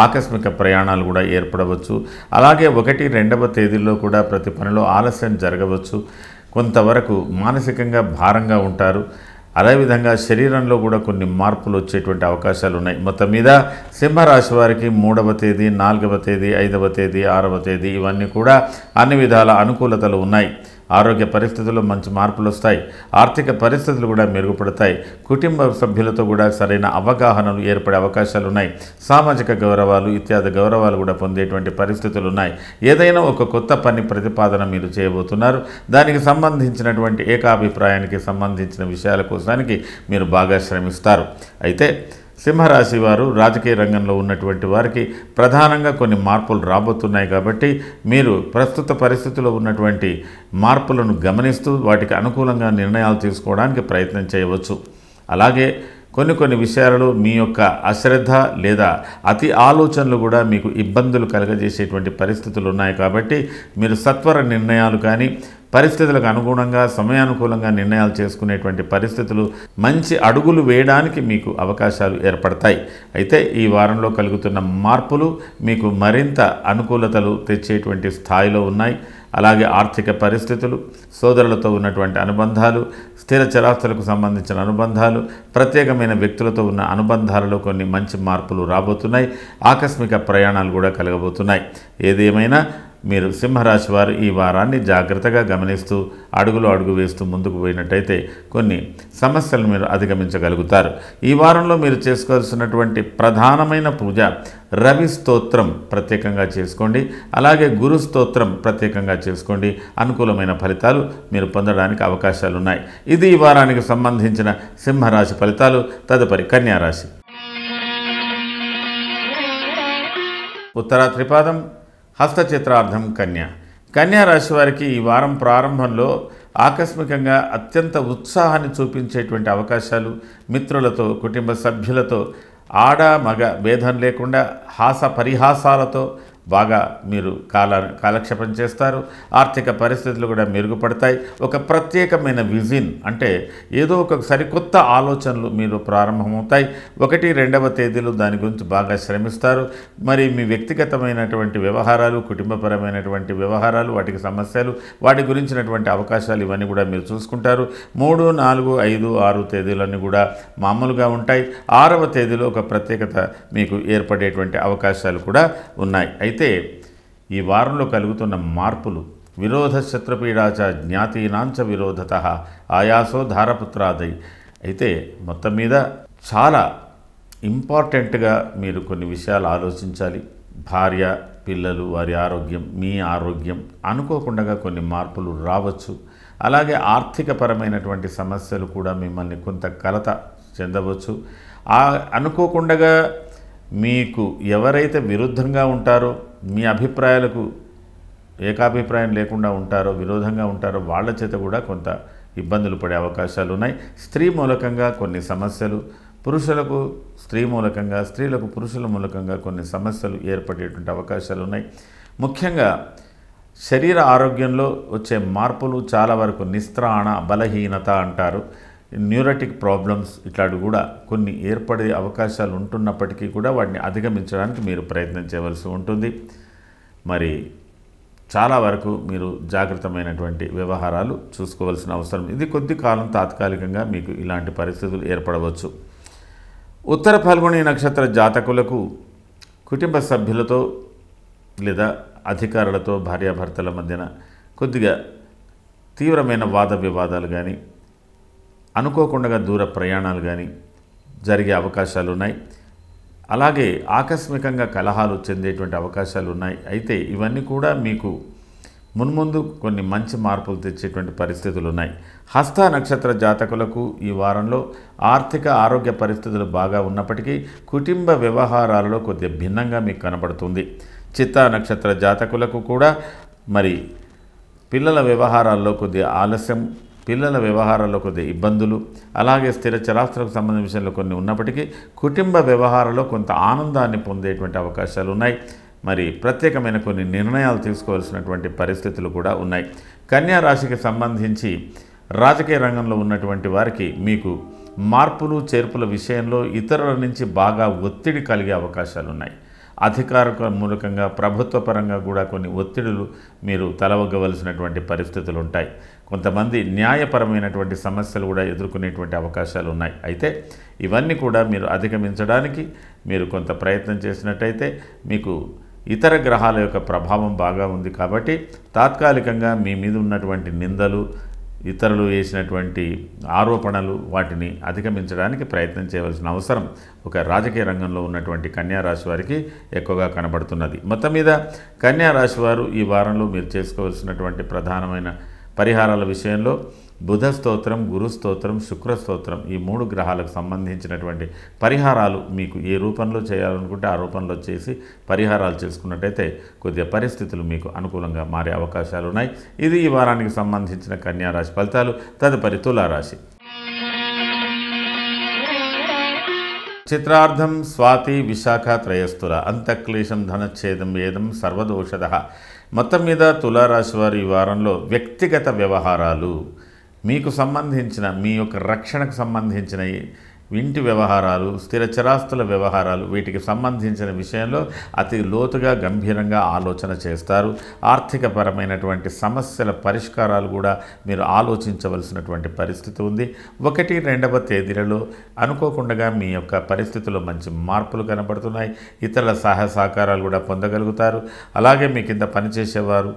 ఆకస్మిక ప్రయాణాలు కూడా ఏర్పడవచ్చు. అలాగే 1, 2వ తేదీల్లో కూడా ప్రతి పనిలో ఆలస్యం జరగవచ్చు. కొంతవరకు మానసికంగా భారంగా ఉంటారు. అదేవిధంగా శరీరంలో కూడా కొన్ని మార్పులు వచ్చేటువంటి అవకాశాలు ఉన్నాయి. మొత్తం మీద సింహరాశి వారికి 3వ తేదీ, 4వ తేదీ, 5వ తేదీ, 6వ తేదీ ఇవన్నీ కూడా అన్ని విధాల అనుకూలతలు ఉన్నాయి. ఆరోగ్య పరిస్థితుల్లో మంచి మార్పులు వస్తాయి. ఆర్థిక పరిస్థితులు కూడా మెరుగుపడతాయి. కుటుంబ సభ్యులతో కూడా సరైన అవగాహనలు ఏర్పడే అవకాశాలు ఉన్నాయి. సామాజిక గౌరవాలు ఇత్యాది గౌరవాలు కూడా పొందేటువంటి పరిస్థితులు ఉన్నాయి. ఏదైనా ఒక కొత్త పని ప్రతిపాదన మీరు చేయబోతున్నారు. దానికి సంబంధించినటువంటి ఏకాభిప్రాయానికి సంబంధించిన విషయాల కోసానికి మీరు బాగా శ్రమిస్తారు. అయితే సింహరాశి వారు రాజకీయ రంగంలో ఉన్నటువంటి వారికి ప్రధానంగా కొన్ని మార్పులు రాబోతున్నాయి. కాబట్టి మీరు ప్రస్తుత పరిస్థితుల్లో ఉన్నటువంటి మార్పులను గమనిస్తూ వాటికి అనుకూలంగా నిర్ణయాలు తీసుకోవడానికి ప్రయత్నం చేయవచ్చు. అలాగే కొన్ని విషయాలలో మీ యొక్క అశ్రద్ధ లేదా అతి ఆలోచనలు కూడా మీకు ఇబ్బందులు కలగజేసేటువంటి పరిస్థితులు ఉన్నాయి. కాబట్టి మీరు సత్వర నిర్ణయాలు కానీ, పరిస్థితులకు అనుగుణంగా సమయానుకూలంగా నిర్ణయాలు చేసుకునేటువంటి పరిస్థితులు, మంచి అడుగులు వేయడానికి మీకు అవకాశాలు ఏర్పడతాయి. అయితే ఈ వారంలో కలుగుతున్న మార్పులు మీకు మరింత అనుకూలతలు తెచ్చేటువంటి స్థాయిలో ఉన్నాయి. అలాగే ఆర్థిక పరిస్థితులు, సోదరులతో ఉన్నటువంటి అనుబంధాలు, స్థిర చరాస్తులకు సంబంధించిన అనుబంధాలు, ప్రత్యేకమైన వ్యక్తులతో ఉన్న అనుబంధాలలో కొన్ని మంచి మార్పులు రాబోతున్నాయి. ఆకస్మిక ప్రయాణాలు కూడా కలగబోతున్నాయి. ఏదేమైనా మీరు సింహరాశి వారు ఈ వారాన్ని జాగ్రత్తగా గమనిస్తూ అడుగు వేస్తూ ముందుకు పోయినట్టయితే కొన్ని సమస్యలను మీరు అధిగమించగలుగుతారు. ఈ వారంలో మీరు చేసుకోవాల్సినటువంటి ప్రధానమైన పూజ రవి స్తోత్రం ప్రత్యేకంగా చేసుకోండి. అలాగే గురు స్తోత్రం ప్రత్యేకంగా చేసుకోండి. అనుకూలమైన ఫలితాలు మీరు పొందడానికి అవకాశాలు ఉన్నాయి. ఇది ఈ వారానికి సంబంధించిన సింహరాశి ఫలితాలు. తదుపరి కన్యారాశి. ఉత్తర త్రిపాదం, హస్త చిత్రార్థం కన్యా రాశి వారికి ఈ వారం ప్రారంభంలో ఆకస్మికంగా అత్యంత ఉత్సాహాన్ని చూపించేటువంటి అవకాశాలు, మిత్రులతో, కుటుంబ సభ్యులతో ఆడ మగ భేదం లేకుండా పరిహాసాలతో బాగా మీరు కాలక్షేపం చేస్తారు. ఆర్థిక పరిస్థితులు కూడా మెరుగుపడతాయి. ఒక ప్రత్యేకమైన విజన్ అంటే ఏదో ఒక సరికొత్త ఆలోచనలు మీరు ప్రారంభమవుతాయి. 1, 2వ తేదీలు దాని గురించి బాగా శ్రమిస్తారు. మరి మీ వ్యక్తిగతమైనటువంటి వ్యవహారాలు, కుటుంబపరమైనటువంటి వ్యవహారాలు, వాటికి సమస్యలు, వాటి గురించినటువంటి అవకాశాలు ఇవన్నీ కూడా మీరు చూసుకుంటారు. 3, 4, 5, 6 తేదీలన్నీ కూడా మామూలుగా ఉంటాయి. 6వ తేదీలో ఒక ప్రత్యేకత మీకు ఏర్పడేటువంటి అవకాశాలు కూడా ఉన్నాయి. అయితే ఈ వారంలో కలుగుతున్న మార్పులు విరోధ శత్రుపీడాచ జ్ఞాతీనాంచ విరోధత ఆయాసో ధారపుత్రాదై అయితే మొత్తం మీద చాలా ఇంపార్టెంట్గా మీరు కొన్ని విషయాలు ఆలోచించాలి. భార్య, పిల్లలు, వారి ఆరోగ్యం, మీ ఆరోగ్యం, అనుకోకుండా కొన్ని మార్పులు రావచ్చు. అలాగే ఆర్థికపరమైనటువంటి సమస్యలు కూడా మిమ్మల్ని కొంత కలత చెందవచ్చు. అనుకోకుండా మీకు ఎవరైతే విరుద్ధంగా ఉంటారో, మీ అభిప్రాయాలకు ఏకాభిప్రాయం లేకుండా ఉంటారో, విరోధంగా ఉంటారో, వాళ్ళ చేత కూడా కొంత ఇబ్బందులు పడే అవకాశాలు ఉన్నాయి. స్త్రీ మూలకంగా కొన్ని సమస్యలు, పురుషులకు స్త్రీ మూలకంగా, స్త్రీలకు పురుషుల మూలకంగా కొన్ని సమస్యలు ఏర్పడేటువంటి అవకాశాలు ఉన్నాయి. ముఖ్యంగా శరీర ఆరోగ్యంలో వచ్చే మార్పులు చాలా వరకు నిస్త్రాణ, బలహీనత అంటారు, న్యూరటిక్ ప్రాబ్లమ్స్ ఇట్లాంటివి కూడా కొన్ని ఏర్పడే అవకాశాలు ఉంటున్నప్పటికీ కూడా వాటిని అధిగమించడానికి మీరు ప్రయత్నం చేయవలసి ఉంటుంది. మరి చాలా వరకు మీరు జాగ్రత్తమైనటువంటి వ్యవహారాలు చూసుకోవాల్సిన అవసరం. ఇది కొద్ది కాలం తాత్కాలికంగా మీకు ఇలాంటి పరిస్థితులు ఏర్పడవచ్చు. ఉత్తర ఫల్గుణి నక్షత్ర జాతకులకు కుటుంబ సభ్యులతో లేదా అధికారులతో, భార్యాభర్తల మధ్యన కొద్దిగా తీవ్రమైన వాద వివాదాలు కానీ, అనుకోకుండా దూర ప్రయాణాలు కానీ జరిగే అవకాశాలు ఉన్నాయి. అలాగే ఆకస్మికంగా కలహాలు చెందేటువంటి అవకాశాలు ఉన్నాయి. అయితే ఇవన్నీ కూడా మీకు మున్ముందు కొన్ని మంచి మార్పులు తెచ్చేటువంటి పరిస్థితులు ఉన్నాయి. హస్త నక్షత్ర జాతకులకు ఈ వారంలో ఆర్థిక ఆరోగ్య పరిస్థితులు బాగా ఉన్నప్పటికీ కుటుంబ వ్యవహారాలలో కొద్దిగా భిన్నంగా మీకు కనబడుతుంది. చిత్తా నక్షత్ర జాతకులకు కూడా మరి పిల్లల వ్యవహారాల్లో కొద్దిగా ఆలస్యం, పిల్లల వ్యవహారాల్లో కొద్దిగా ఇబ్బందులు, అలాగే స్థిర చరాస్తులకు సంబంధించిన విషయంలో కొన్ని ఉన్నప్పటికీ కుటుంబ వ్యవహారాల్లో కొంత ఆనందాన్ని పొందేటువంటి అవకాశాలు ఉన్నాయి. మరి ప్రత్యేకమైన కొన్ని నిర్ణయాలు తీసుకోవాల్సినటువంటి పరిస్థితులు కూడా ఉన్నాయి. కన్యా రాశికి సంబంధించి రాజకీయ రంగంలో ఉన్నటువంటి వారికి మీకు మార్పులు చేర్పుల విషయంలో ఇతరుల నుంచి బాగా ఒత్తిడి కలిగే అవకాశాలు ఉన్నాయి. అధికారిక మూలకంగా, ప్రభుత్వ పరంగా కూడా కొన్ని ఒత్తిడులు మీరు తలవగ్గవలసినటువంటి పరిస్థితులు ఉంటాయి. కొంతమంది న్యాయపరమైనటువంటి సమస్యలు కూడా ఎదుర్కొనేటువంటి అవకాశాలు ఉన్నాయి. అయితే ఇవన్నీ కూడా మీరు అధిగమించడానికి మీరు కొంత ప్రయత్నం చేసినట్టయితే మీకు ఇతర గ్రహాల యొక్క ప్రభావం బాగా ఉంది కాబట్టి తాత్కాలికంగా మీ మీద ఉన్నటువంటి నిందలు, ఇతరులు వేసినటువంటి ఆరోపణలు, వాటిని అధిగమించడానికి ప్రయత్నం చేయవలసిన అవసరం ఒక రాజకీయ రంగంలో ఉన్నటువంటి కన్యా రాశి వారికి ఎక్కువగా కనబడుతున్నది. మొత్తం మీద కన్యా రాశి వారు ఈ వారంలో మీరు చేసుకోవాల్సినటువంటి ప్రధానమైన పరిహారాల విషయంలో బుధ స్తోత్రం, గురు స్తోత్రం, శుక్ర స్తోత్రం, ఈ 3 గ్రహాలకు సంబంధించినటువంటి పరిహారాలు మీకు ఏ రూపంలో చేయాలనుకుంటే ఆ రూపంలో చేసి పరిహారాలు చేసుకున్నట్టయితే కొద్దిగా పరిస్థితులు మీకు అనుకూలంగా మారే అవకాశాలు ఉన్నాయి. ఇది ఈ వారానికి సంబంధించిన కన్యా రాశి ఫలితాలు. తదుపరి తులారాశి. చిత్రార్థం, స్వాతి, విశాఖ, త్రయస్థుల అంతఃక్లేశం ధనచ్ఛేదం ఏదం సర్వదోషద. మొత్తం మీద తులారాశి వారు ఈ వారంలో వ్యక్తిగత వ్యవహారాలు, మీకు సంబంధించిన మీ యొక్క రక్షణకు సంబంధించిన ఇంటి వ్యవహారాలు, స్థిర చరాస్తుల వ్యవహారాలు, వీటికి సంబంధించిన విషయంలో అతి లోతుగా గంభీరంగా ఆలోచన చేస్తారు. ఆర్థికపరమైనటువంటి సమస్యల పరిష్కారాలు కూడా మీరు ఆలోచించవలసినటువంటి పరిస్థితి ఉంది. 1, 2వ తేదీలలో అనుకోకుండా మీ యొక్క పరిస్థితుల్లో మంచి మార్పులు కనబడుతున్నాయి. ఇతరుల సహాయ సహకారాలు కూడా పొందగలుగుతారు. అలాగే మీ కింద పనిచేసేవారు,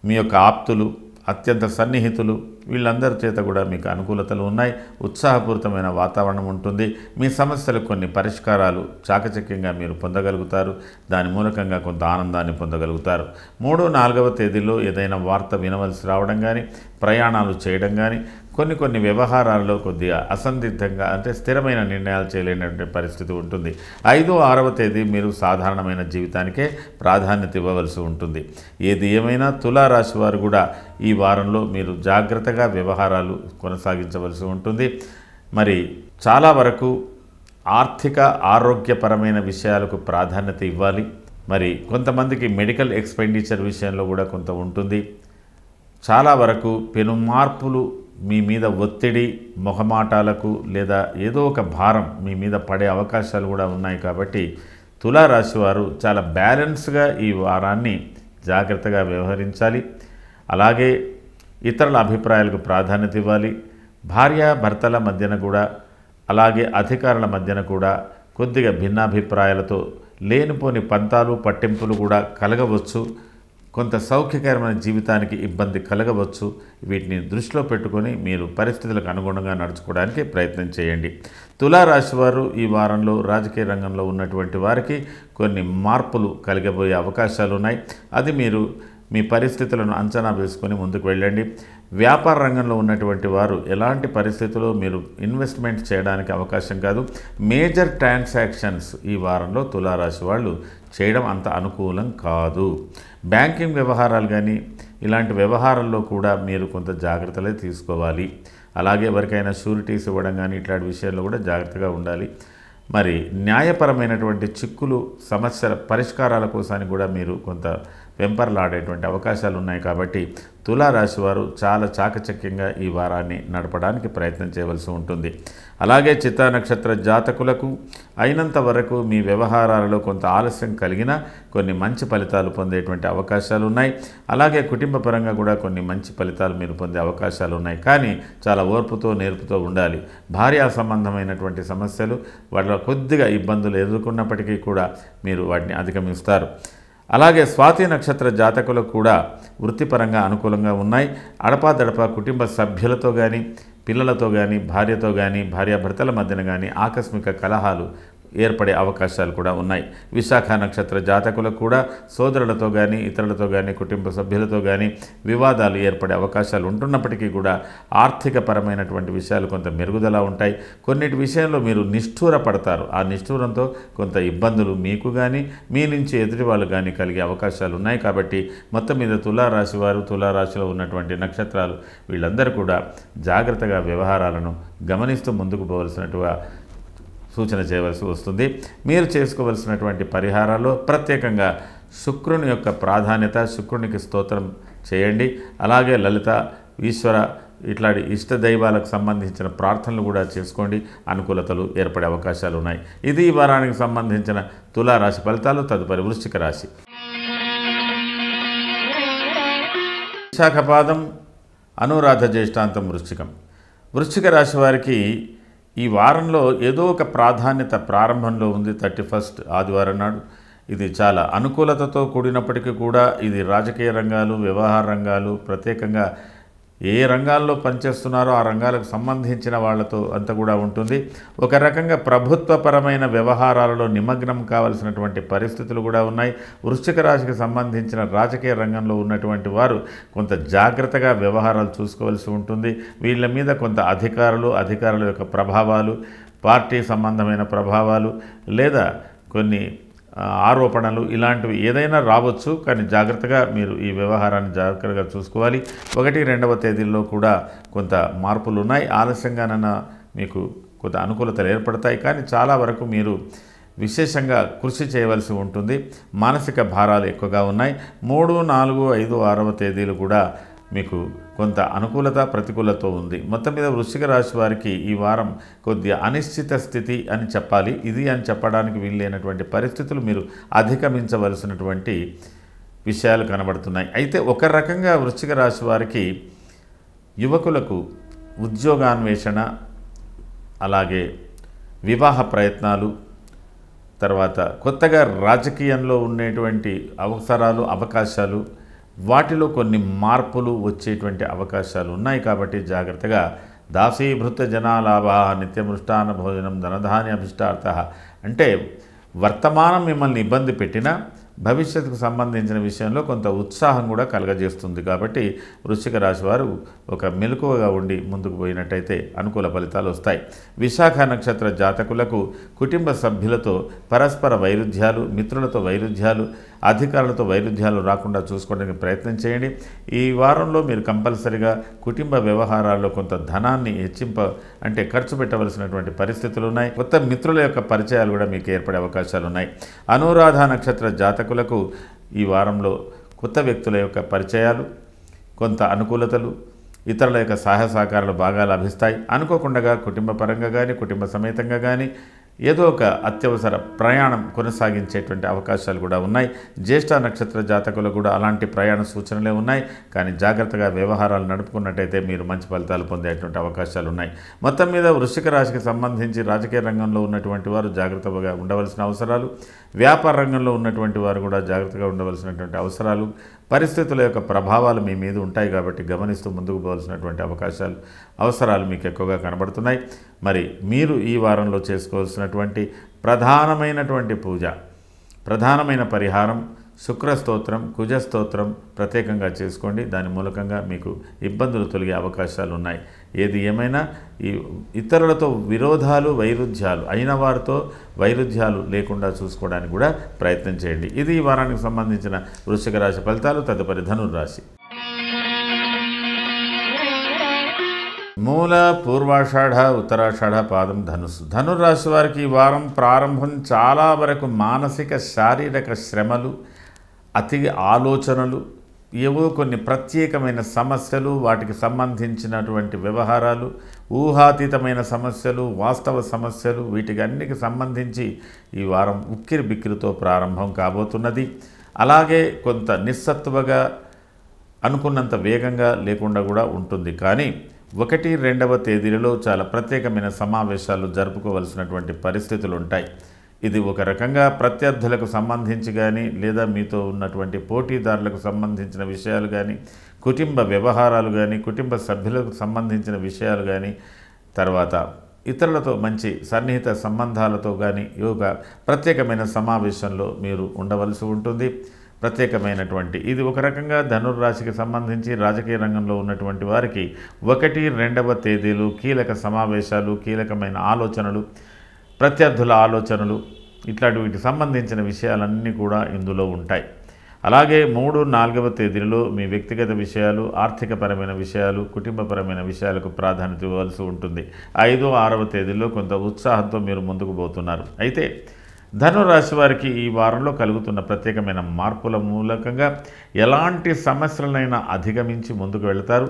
మీ యొక్క ఆప్తులు, అత్యంత సన్నిహితులు, వీళ్ళందరి చేత కూడా మీకు అనుకూలతలు ఉన్నాయి. ఉత్సాహపూరితమైన వాతావరణం ఉంటుంది. మీ సమస్యలకు కొన్ని పరిష్కారాలు చాకచక్యంగా మీరు పొందగలుగుతారు. దాని మూలకంగా కొంత ఆనందాన్ని పొందగలుగుతారు. 3, 4వ తేదీలో ఏదైనా వార్త వినవలసి రావడం కానీ, ప్రయాణాలు చేయడం కానీ, కొన్ని వ్యవహారాల్లో కొద్దిగా అసందిగ్ధంగా అంటే స్థిరమైన నిర్ణయాలు చేయలేనటువంటి పరిస్థితి ఉంటుంది. 5వ 6వ తేదీ మీరు సాధారణమైన జీవితానికే ప్రాధాన్యత ఇవ్వవలసి ఉంటుంది. ఏది ఏమైనా తులారాశి వారు కూడా ఈ వారంలో మీరు జాగ్రత్తగా వ్యవహారాలు కొనసాగించవలసి ఉంటుంది. మరి చాలా వరకు ఆర్థిక ఆరోగ్యపరమైన విషయాలకు ప్రాధాన్యత ఇవ్వాలి. మరి కొంతమందికి మెడికల్ ఎక్స్పెండిచర్ విషయంలో కూడా కొంత ఉంటుంది. చాలా వరకు పెను మార్పులు మీ మీద ఒత్తిడి, మొహమాటాలకు లేదా ఏదో ఒక భారం మీ మీద పడే అవకాశాలు కూడా ఉన్నాయి. కాబట్టి తులారాశి వారు చాలా బ్యాలెన్స్గా ఈ వారాన్ని జాగ్రత్తగా వ్యవహరించాలి. అలాగే ఇతరుల అభిప్రాయాలకు ప్రాధాన్యత ఇవ్వాలి. భార్యాభర్తల మధ్యన కూడా అలాగే అధికారుల మధ్యన కూడా కొద్దిగా భిన్నాభిప్రాయాలతో లేనిపోని పంతాలు పట్టింపులు కూడా కలగవచ్చు. కొంత సౌఖ్యకరమైన జీవితానికి ఇబ్బంది కలగవచ్చు. వీటిని దృష్టిలో పెట్టుకొని మీరు పరిస్థితులకు అనుగుణంగా నడుచుకోవడానికి ప్రయత్నం చేయండి. తులారాశి వారు ఈ వారంలో రాజకీయ రంగంలో ఉన్నటువంటి వారికి కొన్ని మార్పులు కలిగబోయే అవకాశాలు ఉన్నాయి. అది మీరు మీ పరిస్థితులను అంచనా వేసుకొని ముందుకు వెళ్ళండి. వ్యాపార రంగంలో ఉన్నటువంటి వారు ఎలాంటి పరిస్థితుల్లో మీరు ఇన్వెస్ట్మెంట్ చేయడానికి అవకాశం కాదు. మేజర్ ట్రాన్సాక్షన్స్ ఈ వారంలో తులారాశి వాళ్ళు చేయడం అంత అనుకూలం కాదు. బ్యాంకింగ్ వ్యవహారాలు కానీ ఇలాంటి వ్యవహారాల్లో కూడా మీరు కొంత జాగ్రత్తలే తీసుకోవాలి. అలాగే ఎవరికైనా షూరిటీస్ ఇవ్వడం కానీ ఇట్లాంటి విషయాల్లో కూడా జాగ్రత్తగా ఉండాలి. మరి న్యాయపరమైనటువంటి చిక్కులు సమస్యల పరిష్కారాల కోసానికి కూడా మీరు కొంత వెంపర్లాడేటువంటి అవకాశాలు ఉన్నాయి. కాబట్టి తులారాశి వారు చాలా చాకచక్యంగా ఈ వారాన్ని నడపడానికి ప్రయత్నం చేయవలసి ఉంటుంది. అలాగే చిత్తా నక్షత్ర జాతకులకు అయినంత వరకు మీ వ్యవహారాలలో కొంత ఆలస్యం కలిగినా కొన్ని మంచి ఫలితాలు పొందేటువంటి అవకాశాలు ఉన్నాయి. అలాగే కుటుంబ పరంగా కూడా కొన్ని మంచి ఫలితాలు మీరు పొందే అవకాశాలు ఉన్నాయి. కానీ చాలా ఓర్పుతో నేర్పుతో ఉండాలి. భార్యా సంబంధమైనటువంటి సమస్యలు వాళ్ళ కొద్దిగా ఇబ్బందులు ఎదుర్కొన్నప్పటికీ కూడా మీరు వాటిని అధిగమిస్తారు. అలాగే స్వాతి నక్షత్ర జాతకులకు కూడా వృత్తిపరంగా అనుకూలంగా ఉన్నాయి. అడపాదడపా కుటుంబ సభ్యులతో కానీ పిల్లలతో కానీ భార్యతో కానీ భార్యాభర్తల మధ్యన కానీ ఆకస్మిక కలహాలు ఏర్పడే అవకాశాలు కూడా ఉన్నాయి. విశాఖ నక్షత్ర జాతకులకు కూడా సోదరులతో కానీ ఇతరులతో కానీ కుటుంబ సభ్యులతో కానీ వివాదాలు ఏర్పడే అవకాశాలు ఉంటున్నప్పటికీ కూడా ఆర్థికపరమైనటువంటి విషయాలు కొంత మెరుగుదల ఉంటాయి. కొన్నిటి విషయంలో మీరు నిష్ఠూర పడతారు. ఆ నిష్ఠూరంతో కొంత ఇబ్బందులు మీకు కానీ మీ నుంచి ఎదుటి వాళ్ళు కానీ కలిగే అవకాశాలు ఉన్నాయి. కాబట్టి మొత్తం మీద తులారాశి వారు తులారాశిలో ఉన్నటువంటి నక్షత్రాలు వీళ్ళందరూ కూడా జాగ్రత్తగా వ్యవహారాలను గమనిస్తూ ముందుకు పోవలసినట్టుగా సూచన చేయవలసి వస్తుంది. మీరు చేసుకోవలసినటువంటి పరిహారాల్లో ప్రత్యేకంగా శుక్రుని యొక్క ప్రాధాన్యత, శుక్రునికి స్తోత్రం చేయండి. అలాగే లలిత, ఈశ్వర ఇట్లాంటి ఇష్ట దైవాలకు సంబంధించిన ప్రార్థనలు కూడా చేసుకోండి. అనుకూలతలు ఏర్పడే అవకాశాలు ఉన్నాయి. ఇది ఈ వారానికి సంబంధించిన తులారాశి ఫలితాలు. తదుపరి వృశ్చిక రాశి. విశాఖపాదం, అనురాధ, జ్యేష్ఠాంతం, వృశ్చికం. వృశ్చిక రాశి వారికి ఈ వారంలో ఏదో ఒక ప్రాధాన్యత ప్రారంభంలో ఉంది. 31 ఆదివారం నాడు ఇది చాలా అనుకూలతతో కూడినప్పటికీ కూడా ఇది రాజకీయ రంగాలు, వ్యవహార రంగాలు, ప్రత్యేకంగా ఏ రంగాల్లో పనిచేస్తున్నారో ఆ రంగాలకు సంబంధించిన వాళ్ళతో అంతా కూడా ఉంటుంది. ఒక రకంగా ప్రభుత్వపరమైన వ్యవహారాలలో నిమగ్నం కావాల్సినటువంటి పరిస్థితులు కూడా ఉన్నాయి. వృశ్చిక రాశికి సంబంధించిన రాజకీయ రంగంలో ఉన్నటువంటి వారు కొంత జాగ్రత్తగా వ్యవహారాలు చూసుకోవాల్సి ఉంటుంది. వీళ్ళ మీద కొంత అధికారుల యొక్క ప్రభావాలు, పార్టీ సంబంధమైన ప్రభావాలు లేదా కొన్ని ఆరోపణలు ఇలాంటివి ఏదైనా రావచ్చు. కానీ జాగ్రత్తగా మీరు ఈ వ్యవహారాన్ని జాగ్రత్తగా చూసుకోవాలి. 1, 2వ తేదీల్లో కూడా కొంత మార్పులు ఉన్నాయి. ఆలస్యంగానైనా మీకు కొంత అనుకూలతలు ఏర్పడతాయి. కానీ చాలా వరకు మీరు విశేషంగా కృషి చేయవలసి ఉంటుంది. మానసిక భారాలు ఎక్కువగా ఉన్నాయి. 3, 4, 5, 6వ తేదీలు కూడా మీకు కొంత అనుకూలత ప్రతికూలత ఉంది. మొత్తం మీద వృశ్చిక రాశి వారికి ఈ వారం కొద్దిగా అనిశ్చిత స్థితి అని చెప్పాలి. ఇది అని చెప్పడానికి వీల్లేనటువంటి పరిస్థితులు మీరు అధిగమించవలసినటువంటి విషయాలు కనబడుతున్నాయి. అయితే ఒక రకంగా వృశ్చిక రాశి వారికి యువకులకు ఉద్యోగాన్వేషణ, అలాగే వివాహ ప్రయత్నాలు, తర్వాత కొత్తగా రాజకీయంలో ఉండేటువంటి అవకాశాలు వాటిలో కొన్ని మార్పులు వచ్చేటువంటి అవకాశాలు ఉన్నాయి. కాబట్టి జాగ్రత్తగా దాసీభృత జనాలాభ నిత్యమృష్టాన భోజనం ధనధాన్య అభిష్టార్థ అంటే వర్తమానం మిమ్మల్ని ఇబ్బంది పెట్టినా భవిష్యత్తుకు సంబంధించిన విషయంలో కొంత ఉత్సాహం కూడా కలగజేస్తుంది. కాబట్టి వృశ్చిక రాశి వారు ఒక మెలకువగా ఉండి ముందుకు పోయినట్టయితే అనుకూల ఫలితాలు వస్తాయి. విశాఖ నక్షత్ర జాతకులకు కుటుంబ సభ్యులతో పరస్పర వైరుధ్యాలు, మిత్రులతో వైరుధ్యాలు, అధికారులతో వైరుధ్యాలు రాకుండా చూసుకోవడానికి ప్రయత్నం చేయండి. ఈ వారంలో మీరు కంపల్సరిగా కుటుంబ వ్యవహారాల్లో కొంత ధనాన్ని అంటే ఖర్చు పెట్టవలసినటువంటి పరిస్థితులు ఉన్నాయి. కొత్త మిత్రుల యొక్క పరిచయాలు కూడా మీకు ఏర్పడే అవకాశాలు ఉన్నాయి. అనురాధ నక్షత్ర జాతకులకు ఈ వారంలో కొత్త వ్యక్తుల యొక్క పరిచయాలు, కొంత అనుకూలతలు, ఇతరుల యొక్క సహాయ సహకారాలు బాగా లభిస్తాయి. అనుకోకుండా కుటుంబ పరంగా కానీ కుటుంబ సమేతంగా కానీ ఏదో ఒక అత్యవసర ప్రయాణం కొనసాగించేటువంటి అవకాశాలు కూడా ఉన్నాయి. జ్యేష్ఠ నక్షత్ర జాతకులకు కూడా అలాంటి ప్రయాణ సూచనలే ఉన్నాయి. కానీ జాగ్రత్తగా వ్యవహారాలు నడుపుకున్నట్టయితే మీరు మంచి ఫలితాలు పొందేటువంటి అవకాశాలు ఉన్నాయి. మొత్తం మీద వృశ్చిక రాశికి సంబంధించి రాజకీయ రంగంలో ఉన్నటువంటి వారు జాగ్రత్తగా ఉండవలసిన అవసరాలు, వ్యాపార రంగంలో ఉన్నటువంటి వారు కూడా జాగ్రత్తగా ఉండవలసినటువంటి అవసరాలు, పరిస్థితుల యొక్క ప్రభావాలు మీ మీద ఉంటాయి. కాబట్టి గమనిస్తూ ముందుకు పోవాల్సినటువంటి అవసరాలు మీకు ఎక్కువగా కనబడుతున్నాయి. మరి మీరు ఈ వారంలో చేసుకోవాల్సినటువంటి ప్రధానమైనటువంటి పూజ, ప్రధానమైన పరిహారం శుక్రస్తోత్రం, కుజస్తోత్రం ప్రత్యేకంగా చేసుకోండి. దాని మూలకంగా మీకు ఇబ్బందులు తొలగే అవకాశాలు ఉన్నాయి. ఏది ఏమైనా ఈ ఇతరులతో విరోధాలు, వైరుధ్యాలు అయిన వారితో వైరుధ్యాలు లేకుండా చూసుకోవడానికి కూడా ప్రయత్నం చేయండి. ఇది ఈ వారానికి సంబంధించిన వృశ్చిక రాశి ఫలితాలు. తదుపరి ధనుర్రాశి. మూల, పూర్వాషాఢ, ఉత్తరాషాఢ పాదం ధనుస్సు. ధనుర్రాశి వారికి ఈ వారం ప్రారంభం చాలా వరకు మానసిక శారీరక శ్రమలు, అతి ఆలోచనలు, ఏవో కొన్ని ప్రత్యేకమైన సమస్యలు, వాటికి సంబంధించినటువంటి వ్యవహారాలు, ఊహాతీతమైన సమస్యలు, వాస్తవ సమస్యలు, వీటికి అన్నిటికి సంబంధించి ఈ వారం ఉక్కిరి బిక్కిరితో ప్రారంభం కాబోతున్నది. అలాగే కొంత నిస్సత్తువగా అనుకున్నంత వేగంగా లేకుండా కూడా ఉంటుంది. కానీ 1-2వ తేదీలలో చాలా ప్రత్యేకమైన సమావేశాలు జరుపుకోవలసినటువంటి పరిస్థితులు ఉంటాయి. ఇది ఒక రకంగా ప్రత్యర్థులకు సంబంధించి కానీ లేదా మీతో ఉన్నటువంటి పోటీదారులకు సంబంధించిన విషయాలు కానీ, కుటుంబ వ్యవహారాలు కానీ, కుటుంబ సభ్యులకు సంబంధించిన విషయాలు కానీ, తర్వాత ఇతరులతో మంచి సన్నిహిత సంబంధాలతో కానీ ఒక ప్రత్యేకమైన సమావేశంలో మీరు ఉండవలసి ఉంటుంది. ప్రత్యేకమైనటువంటి ఇది ఒక రకంగా ధనుర్రాశికి సంబంధించి రాజకీయ రంగంలో ఉన్నటువంటి వారికి 1-2వ తేదీలు కీలక సమావేశాలు, కీలకమైన ఆలోచనలు, ప్రత్యర్థుల ఆలోచనలు, ఇట్లాంటి వీటికి సంబంధించిన విషయాలన్నీ కూడా ఇందులో ఉంటాయి. అలాగే 3-4వ తేదీలలో మీ వ్యక్తిగత విషయాలు, ఆర్థికపరమైన విషయాలు, కుటుంబపరమైన విషయాలకు ప్రాధాన్యత ఇవ్వాల్సి ఉంటుంది. 5-6వ తేదీలో కొంత ఉత్సాహంతో మీరు ముందుకు పోతున్నారు. అయితే ధనురాశి వారికి ఈ వారంలో కలుగుతున్న ప్రత్యేకమైన మార్పుల మూలకంగా ఎలాంటి సమస్యలనైనా అధిగమించి ముందుకు వెళతారు.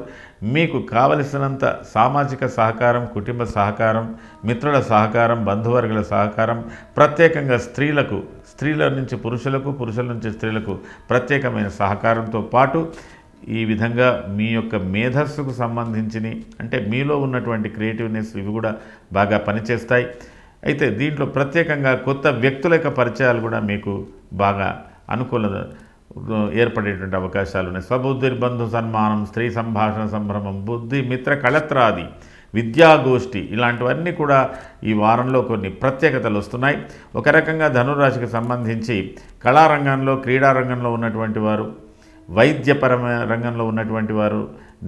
మీకు కావలసినంత సామాజిక సహకారం, కుటుంబ సహకారం, మిత్రుల సహకారం, బంధువర్గుల సహకారం, ప్రత్యేకంగా స్త్రీల నుంచి పురుషులకు, పురుషుల నుంచి స్త్రీలకు ప్రత్యేకమైన సహకారంతో పాటు ఈ విధంగా మీ యొక్క మేధస్సుకు సంబంధించిన అంటే మీలో ఉన్నటువంటి క్రియేటివ్నెస్ ఇవి కూడా బాగా పనిచేస్తాయి. అయితే దీంట్లో ప్రత్యేకంగా కొత్త వ్యక్తుల యొక్క పరిచయాలు కూడా మీకు బాగా అనుకూలత ఏర్పడేటువంటి అవకాశాలు ఉన్నాయి. స్వబుద్ధిర్బంధు సన్మానం, స్త్రీ సంభాషణ సంభ్రమం, బుద్ధి మిత్ర కళత్రాది, విద్యాగోష్ఠి ఇలాంటివన్నీ కూడా ఈ వారంలో కొన్ని ప్రత్యేకతలు వస్తున్నాయి. ఒక రకంగా ధనురాశికి సంబంధించి కళారంగంలో, క్రీడారంగంలో ఉన్నటువంటి వారు, వైద్యపరమైన రంగంలో ఉన్నటువంటి వారు,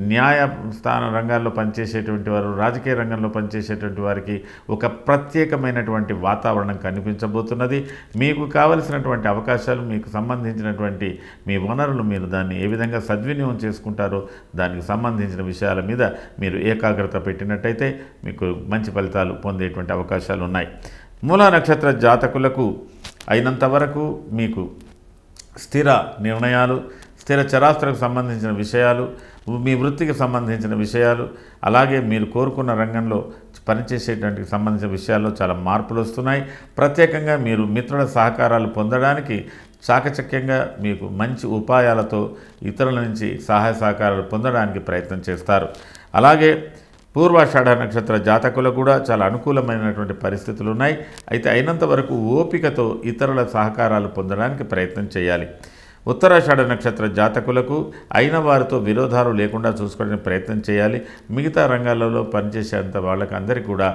న్యాయస్థాన రంగాల్లో పనిచేసేటువంటి వారు, రాజకీయ రంగంలో పనిచేసేటువంటి వారికి ఒక ప్రత్యేకమైనటువంటి వాతావరణం కనిపించబోతున్నది. మీకు కావలసినటువంటి అవకాశాలు, మీకు సంబంధించినటువంటి మీ వనరులు మీరు దాన్ని ఏ విధంగా సద్వినియోగం చేసుకుంటారో దానికి సంబంధించిన విషయాల మీద మీరు ఏకాగ్రత పెట్టినట్టయితే మీకు మంచి ఫలితాలు పొందేటువంటి అవకాశాలు ఉన్నాయి. మూలా నక్షత్ర జాతకులకు అయినంత వరకు మీకు స్థిర నిర్ణయాలు, స్థిర చరాస్తులకు సంబంధించిన విషయాలు, మీ వృత్తికి సంబంధించిన విషయాలు, అలాగే మీరు కోరుకున్న రంగంలో పనిచేసేటువంటి సంబంధించిన విషయాల్లో చాలా మార్పులు వస్తున్నాయి. ప్రత్యేకంగా మీరు మిత్రుల సహకారాలు పొందడానికి చాకచక్యంగా మీకు మంచి ఉపాయాలతో ఇతరుల నుంచి సహాయ సహకారాలు పొందడానికి ప్రయత్నం చేస్తారు. అలాగే పూర్వాషాఢ నక్షత్ర జాతకులకు కూడా చాలా అనుకూలమైనటువంటి పరిస్థితులు ఉన్నాయి. అయితే అయినంత వరకు ఓపికతో ఇతరుల సహకారాలు పొందడానికి ప్రయత్నం చేయాలి. ఉత్తరాషాఢ నక్షత్ర జాతకులకు అయిన వారితో విరోధాలు లేకుండా చూసుకోవడానికి ప్రయత్నం చేయాలి. మిగతా రంగాలలో పనిచేసేంత వాళ్ళకి అందరికీ కూడా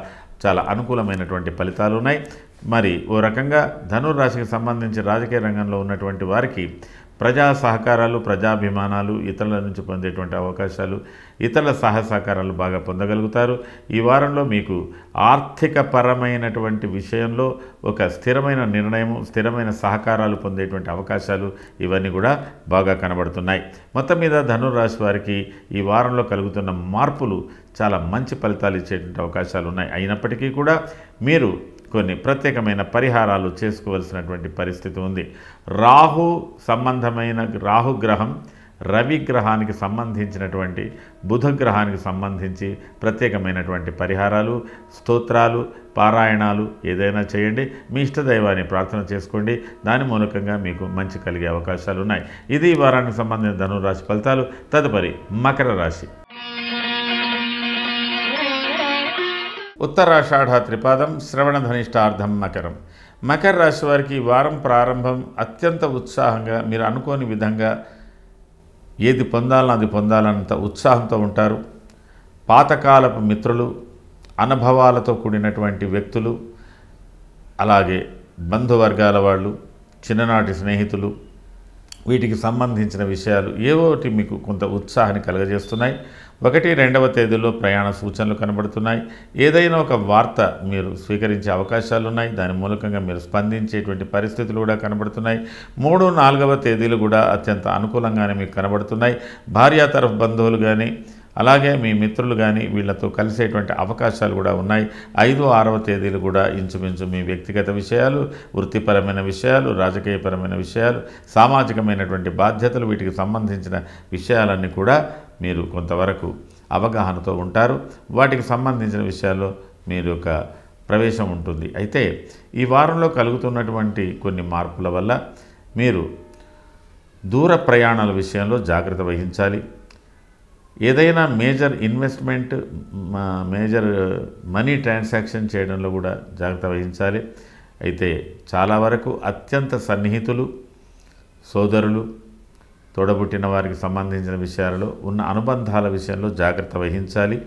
చాలా అనుకూలమైనటువంటి ఫలితాలు ఉన్నాయి. మరి ఓ రకంగా ధనుర్రాశికి సంబంధించి రాజకీయ రంగంలో ఉన్నటువంటి వారికి ప్రజా సహకారాలు, ప్రజాభిమానాలు, ఇతరుల నుంచి పొందేటువంటి అవకాశాలు, ఇతరుల సహకారాలు బాగా పొందగలుగుతారు. ఈ వారంలో మీకు ఆర్థిక పరమైనటువంటి విషయంలో ఒక స్థిరమైన నిర్ణయం, స్థిరమైన సహకారాలు పొందేటువంటి అవకాశాలు ఇవన్నీ కూడా బాగా కనబడుతున్నాయి. మొత్తం మీద ధనుర్రాశి వారికి ఈ వారంలో కలుగుతున్న మార్పులు చాలా మంచి ఫలితాలు ఇచ్చేటువంటి అవకాశాలు ఉన్నాయి. అయినప్పటికీ కూడా మీరు కొన్ని ప్రత్యేకమైన పరిహారాలు చేసుకోవాల్సినటువంటి పరిస్థితి ఉంది. రాహు సంబంధమైన రాహుగ్రహం, రవి గ్రహానికి సంబంధించినటువంటి, బుధ గ్రహానికి సంబంధించి ప్రత్యేకమైనటువంటి పరిహారాలు, స్తోత్రాలు, పారాయణాలు ఏదైనా చేయండి. మీ ఇష్టదైవాన్ని ప్రార్థన చేసుకోండి. దాని మూలకంగా మీకు మంచి కలిగే అవకాశాలు ఉన్నాయి. ఇది ఈ వారానికి సంబంధించిన ధనురాశి ఫలితాలు. తదుపరి మకర రాశి. ఉత్తరాషాఢ త్రిపాదం, శ్రవణ ధనిష్టార్థం మకరం. మకర రాశి వారికి ఈ వారం ప్రారంభం అత్యంత ఉత్సాహంగా, మీరు అనుకోని విధంగా ఏది పొందాలనో అది పొందాలన్నంత ఉత్సాహంతో ఉంటారు. పాతకాలపు మిత్రులు, అనుభవాలతో కూడినటువంటి వ్యక్తులు, అలాగే బంధువర్గాల వాళ్ళు, చిన్ననాటి స్నేహితులు, వీటికి సంబంధించిన విషయాలు ఏవోటి మీకు కొంత ఉత్సాహాన్ని కలుగజేస్తున్నాయి. 1, 2వ తేదీలో ప్రయాణ సూచనలు కనబడుతున్నాయి. ఏదైనా ఒక వార్త మీరు స్వీకరించే అవకాశాలు ఉన్నాయి. దాని మూలకంగా మీరు స్పందించేటువంటి పరిస్థితులు కూడా కనబడుతున్నాయి. 3, 4వ తేదీలు కూడా అత్యంత అనుకూలంగానే మీకు కనబడుతున్నాయి. భార్యా తరఫు బంధువులు కానీ, అలాగే మీ మిత్రులు కానీ వీళ్ళతో కలిసేటువంటి అవకాశాలు కూడా ఉన్నాయి. 5, 6వ తేదీలు కూడా ఇంచుమించు మీ వ్యక్తిగత విషయాలు, వృత్తిపరమైన విషయాలు, రాజకీయపరమైన విషయాలు, సామాజికమైనటువంటి బాధ్యతలు, వీటికి సంబంధించిన విషయాలన్నీ కూడా మీరు కొంతవరకు అవగాహనతో ఉంటారు. వాటికి సంబంధించిన విషయాల్లో మీరు యొక్క ప్రవేశం ఉంటుంది. అయితే ఈ వారంలో కలుగుతున్నటువంటి కొన్ని మార్పుల వల్ల మీరు దూర ప్రయాణాల విషయంలో జాగ్రత్త వహించాలి. ఏదైనా major investment, major money transaction చేయడంలో కూడా జాగ్రత్త వహించాలి. అయితే చాలా వరకు అత్యంత సన్నిహితులు, సోదరులు, తోడబుట్టిన వారికి సంబంధించిన విషయాలలో ఉన్న అనుబంధాల విషయంలో జాగ్రత్త వహించాలి.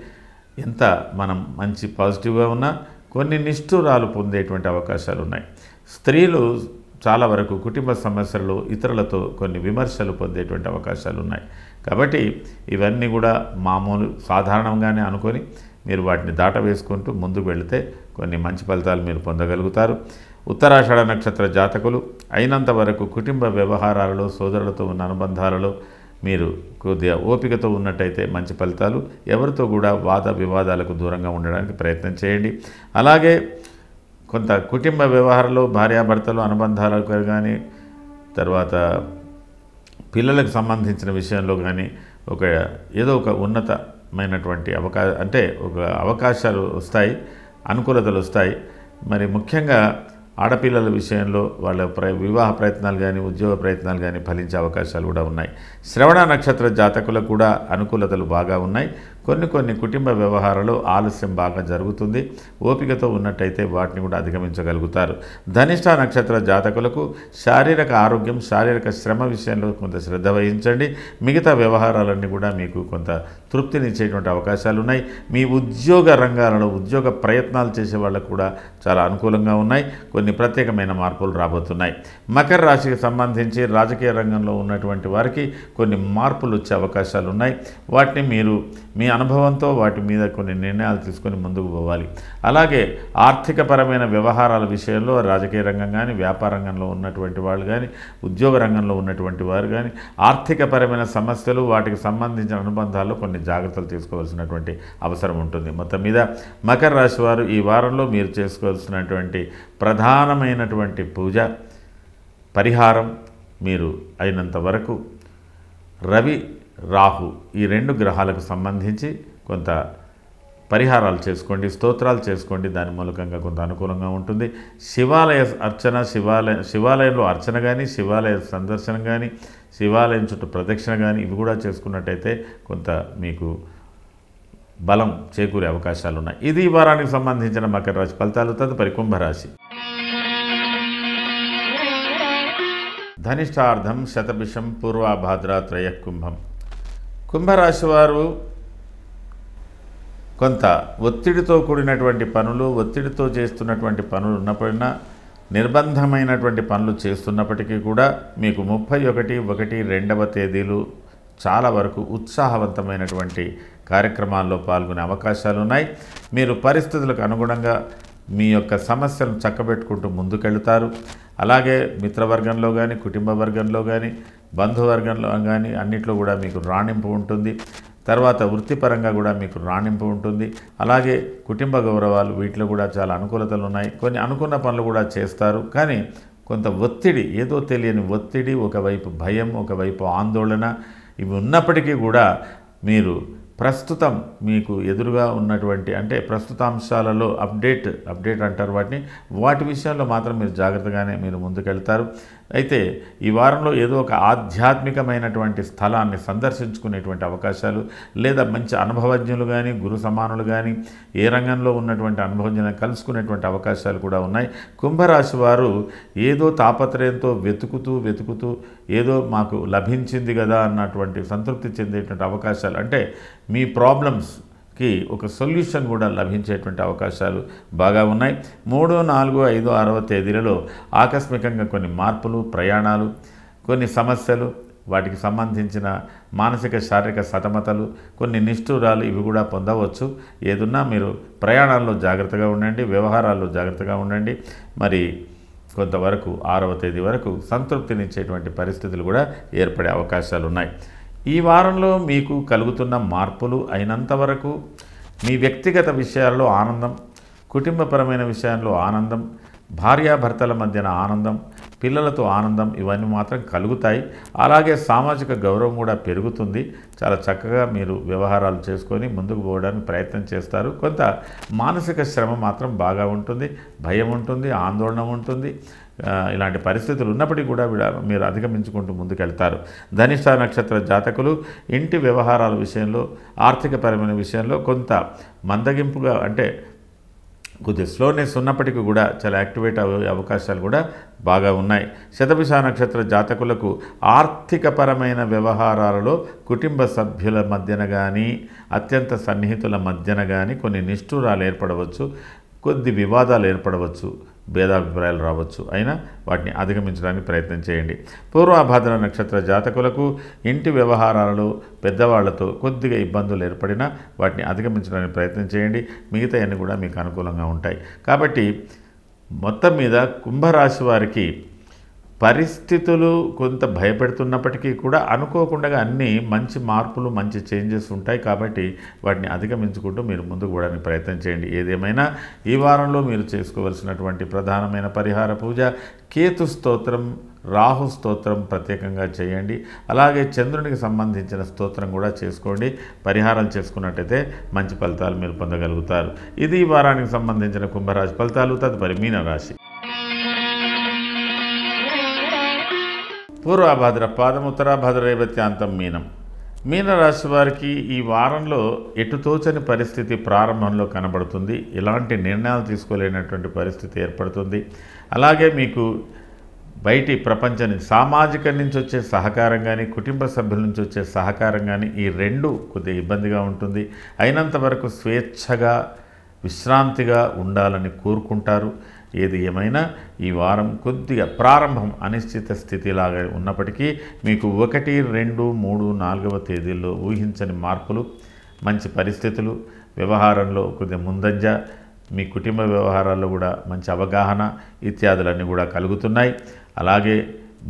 ఎంత మనం మంచి పాజిటివ్గా ఉన్నా కొన్ని నిష్ఠురాలు పొందేటువంటి అవకాశాలు ఉన్నాయి. స్త్రీలు చాలా వరకు కుటుంబ సమస్యలు, ఇతరులతో కొన్ని విమర్శలు పొందేటువంటి అవకాశాలు ఉన్నాయి. కాబట్టి ఇవన్నీ కూడా మామూలు సాధారణంగానే అనుకొని మీరు వాటిని దాటవేసుకుంటూ ముందుకు వెళితే కొన్ని మంచి ఫలితాలు మీరు పొందగలుగుతారు. ఉత్తరాషాఢ నక్షత్ర జాతకులు అయినంత వరకు కుటుంబ వ్యవహారాలలో, సోదరులతో ఉన్న అనుబంధాలలో మీరు కొద్దిగా ఓపికతో ఉన్నట్టయితే మంచి ఫలితాలు. ఎవరితో కూడా వాద వివాదాలకు దూరంగా ఉండడానికి ప్రయత్నం చేయండి. అలాగే కొంత కుటుంబ వ్యవహారాలు, భార్యాభర్తలు అనుబంధాలకు కానీ, తర్వాత పిల్లలకు సంబంధించిన విషయంలో కానీ ఏదో ఒక ఉన్నతమైనటువంటి ఒక అవకాశాలు వస్తాయి, అనుకూలతలు వస్తాయి. మరి ముఖ్యంగా ఆడపిల్లల విషయంలో వాళ్ళ వివాహ ప్రయత్నాలు కానీ, ఉద్యోగ ప్రయత్నాలు కానీ ఫలించే అవకాశాలు కూడా ఉన్నాయి. శ్రవణ నక్షత్ర జాతకులకు కూడా అనుకూలతలు బాగా ఉన్నాయి. కొన్ని కుటుంబ వ్యవహారాలు ఆలస్యం బాగా జరుగుతుంది. ఓపికతో ఉన్నట్టయితే వాటిని కూడా అధిగమించగలుగుతారు. ధనిష్ట నక్షత్ర జాతకులకు శారీరక ఆరోగ్యం, శారీరక శ్రమ విషయంలో కొంత శ్రద్ధ వహించండి. మిగతా వ్యవహారాలన్నీ కూడా మీకు కొంత తృప్తినిచ్చేటువంటి అవకాశాలు ఉన్నాయి. మీ ఉద్యోగ రంగాలలో ఉద్యోగ ప్రయత్నాలు చేసే వాళ్ళకు కూడా చాలా అనుకూలంగా ఉన్నాయి. కొన్ని ప్రత్యేకమైన మార్పులు రాబోతున్నాయి. మకర రాశికి సంబంధించి రాజకీయ రంగంలో ఉన్నటువంటి వారికి కొన్ని మార్పులు వచ్చే అవకాశాలు ఉన్నాయి. వాటిని మీరు మీ అనుభవంతో వాటి మీద కొన్ని నిర్ణయాలు తీసుకొని ముందుకు పోవాలి. అలాగే ఆర్థికపరమైన వ్యవహారాల విషయంలో రాజకీయ రంగం కానీ, వ్యాపార రంగంలో ఉన్నటువంటి వాళ్ళు కానీ, ఉద్యోగ రంగంలో ఉన్నటువంటి వారు కానీ ఆర్థికపరమైన సమస్యలు, వాటికి సంబంధించిన అనుబంధాల్లో కొన్ని జాగ్రత్తలు తీసుకోవాల్సినటువంటి అవసరం ఉంటుంది. మొత్తం మీద మకర రాశి వారు ఈ వారంలో మీరు చేసుకోవాల్సినటువంటి ప్రధానమైనటువంటి పూజ, పరిహారం, మీరు అయినంత వరకు రవి, రాహు ఈ 2 గ్రహాలకు సంబంధించి కొంత పరిహారాలు చేసుకోండి, స్తోత్రాలు చేసుకోండి. దాని మూలకంగా కొంత అనుకూలంగా ఉంటుంది. శివాలయ అర్చన, శివాలయంలో అర్చన కానీ, శివాలయ సందర్శనం కానీ, శివాలయం చుట్టూ ప్రదక్షిణ కానీ ఇవి కూడా చేసుకున్నట్టయితే కొంత మీకు బలం చేకూరే అవకాశాలు ఉన్నాయి. ఇది ఈ వారానికి సంబంధించిన మకర రాశి ఫలితాలు. తదుపరి కుంభరాశి. ధనిష్టార్థం శతభిషం పూర్వాభాద్ర త్రయ కుంభం. కుంభరాశి వారు కొంత ఒత్తిడితో కూడినటువంటి పనులు, ఒత్తిడితో చేస్తున్నటువంటి పనులు ఉన్నప్పుడైనా, నిర్బంధమైనటువంటి పనులు చేస్తున్నప్పటికీ కూడా మీకు 31/1/2 తేదీలు చాలా వరకు ఉత్సాహవంతమైనటువంటి కార్యక్రమాల్లో పాల్గొనే అవకాశాలు ఉన్నాయి. మీరు పరిస్థితులకు అనుగుణంగా మీ యొక్క సమస్యలను చక్కబెట్టుకుంటూ ముందుకెళ్తారు. అలాగే మిత్రవర్గంలో కానీ, కుటుంబ వర్గంలో కానీ, బంధువర్గంలో కానీ అన్నిట్లో కూడా మీకు రాణింపు ఉంటుంది. తర్వాత వృత్తిపరంగా కూడా మీకు రాణింపు ఉంటుంది. అలాగే కుటుంబ గౌరవాలు వీటిలో కూడా చాలా అనుకూలతలు ఉన్నాయి. కొన్ని అనుకున్న పనులు కూడా చేస్తారు. కానీ కొంత ఒత్తిడి, ఏదో తెలియని ఒత్తిడి, ఒకవైపు భయం, ఒకవైపు ఆందోళన ఇవి ఉన్నప్పటికీ కూడా మీరు ప్రస్తుతం మీకు ఎదురుగా ఉన్నటువంటి అంటే ప్రస్తుతాంశాలలో అప్డేట్ అంటారు వాటి విషయంలో మాత్రం మీరు జాగ్రత్తగానే మీరు ముందుకెళ్తారు. అయితే ఈ వారంలో ఏదో ఒక ఆధ్యాత్మికమైనటువంటి స్థలాన్ని సందర్శించుకునేటువంటి అవకాశాలు, లేదా మంచి అనుభవజ్ఞులు కానీ, గురు సమానులు కానీ, ఏ రంగంలో ఉన్నటువంటి అనుభవజ్ఞులను కలుసుకునేటువంటి అవకాశాలు కూడా ఉన్నాయి. కుంభరాశి వారు ఏదో తాపత్రయంతో వెతుకుతూ ఏదో మాకు లభించింది కదా అన్నటువంటి సంతృప్తి చెందేటువంటి అవకాశాలు, అంటే మీ ప్రాబ్లమ్స్కి ఒక సొల్యూషన్ కూడా లభించేటువంటి అవకాశాలు బాగా ఉన్నాయి. 3, 4, 5, 6 తేదీలలో ఆకస్మికంగా కొన్ని మార్పులు, ప్రయాణాలు, కొన్ని సమస్యలు, వాటికి సంబంధించిన మానసిక శారీరక సతమతలు, కొన్ని నిష్ఠూరాలు ఇవి కూడా పొందవచ్చు. ఏదున్నా మీరు ప్రయాణాల్లో జాగ్రత్తగా ఉండండి, వ్యవహారాల్లో జాగ్రత్తగా ఉండండి. మరి కొంతవరకు 6వ తేదీ వరకు సంతృప్తినిచ్చేటువంటి పరిస్థితులు కూడా ఏర్పడే అవకాశాలు ఉన్నాయి. ఈ వారంలో మీకు కలుగుతున్న మార్పులు అయినంత వరకు మీ వ్యక్తిగత విషయాల్లో ఆనందం, కుటుంబపరమైన విషయాల్లో ఆనందం, భార్యాభర్తల మధ్యన ఆనందం, పిల్లలతో ఆనందం ఇవన్నీ మాత్రం కలుగుతాయి. అలాగే సామాజిక గౌరవం కూడా పెరుగుతుంది. చాలా చక్కగా మీరు వ్యవహారాలు చేసుకొని ముందుకు పోవడానికి ప్రయత్నం చేస్తారు. కొంత మానసిక శ్రమ మాత్రం బాగా ఉంటుంది, భయం ఉంటుంది, ఆందోళన ఉంటుంది. ఇలాంటి పరిస్థితులు ఉన్నప్పటికీ కూడా మీరు అధిగమించుకుంటూ ముందుకెళ్తారు. ధనిష్ట నక్షత్ర జాతకులు ఇంటి వ్యవహారాల విషయంలో, ఆర్థికపరమైన విషయంలో కొంత మందగింపుగా అంటే కొద్దిగా స్లోనెస్ ఉన్నప్పటికీ కూడా చాలా యాక్టివేట్ అయ్యే అవకాశాలు కూడా బాగా ఉన్నాయి. శతభిష నక్షత్ర జాతకులకు ఆర్థికపరమైన వ్యవహారాలలో కుటుంబ సభ్యుల మధ్యన కానీ, అత్యంత సన్నిహితుల మధ్యన కానీ కొన్ని నిష్ఠూరాలు ఏర్పడవచ్చు, కొద్ది వివాదాలు ఏర్పడవచ్చు, భేదాభిప్రాయాలు రావచ్చు. అయినా వాటిని అధిగమించడానికి ప్రయత్నం చేయండి. పూర్వాభాద్ర నక్షత్ర జాతకులకు ఇంటి వ్యవహారాలలో పెద్దవాళ్లతో కొద్దిగా ఇబ్బందులు ఏర్పడినా వాటిని అధిగమించడానికి ప్రయత్నం చేయండి. మిగతాయన్నీ కూడా మీకు అనుకూలంగా ఉంటాయి. కాబట్టి మొత్తం మీద కుంభరాశి వారికి పరిస్థితులు కొంత భయపెడుతున్నప్పటికీ కూడా అనుకోకుండా అన్నీ మంచి మార్పులు, మంచి చేంజెస్ ఉంటాయి. కాబట్టి వాటిని అధిగమించుకుంటూ మీరు ముందుకు పోవడానికి ప్రయత్నం చేయండి. ఏదేమైనా ఈ వారంలో మీరు చేసుకోవలసినటువంటి ప్రధానమైన పరిహార పూజ కేతు స్తోత్రం, రాహు స్తోత్రం ప్రత్యేకంగా చేయండి. అలాగే చంద్రునికి సంబంధించిన స్తోత్రం కూడా చేసుకోండి. పరిహారాలు చేసుకున్నట్టయితే మంచి ఫలితాలు మీరు పొందగలుగుతారు. ఇది ఈ వారానికి సంబంధించిన కుంభరాశి ఫలితాలు. తదుపరి మీనరాశి. పూర్వాభాద్ర పాదం, ఉత్తరాభాద్ర రేవత్యాంతం మీనం. మీనరాశి వారికి ఈ వారంలో ఎటుతోచని పరిస్థితి ప్రారంభంలో కనబడుతుంది. ఎలాంటి నిర్ణయాలు తీసుకోలేనటువంటి పరిస్థితి ఏర్పడుతుంది. అలాగే మీకు బయటి ప్రపంచం నుంచి, సామాజిక నుంచి వచ్చే సహకారం కానీ, కుటుంబ సభ్యుల నుంచి వచ్చే సహకారం కానీ ఈ రెండు కొద్దిగా ఇబ్బందిగా ఉంటుంది. అయినంత వరకు స్వేచ్ఛగా, విశ్రాంతిగా ఉండాలని కోరుకుంటారు. ఏది ఏమైనా ఈ వారం కొద్దిగా ప్రారంభం అనిశ్చిత స్థితిలాగా ఉన్నప్పటికీ మీకు 1, 2, 3, 4వ తేదీల్లో ఊహించని మార్పులు, మంచి పరిస్థితులు, వ్యవహారంలో కొద్దిగా ముందంజ, మీ కుటుంబ వ్యవహారాల్లో కూడా మంచి అవగాహన ఇత్యాదులన్నీ కూడా కలుగుతున్నాయి. అలాగే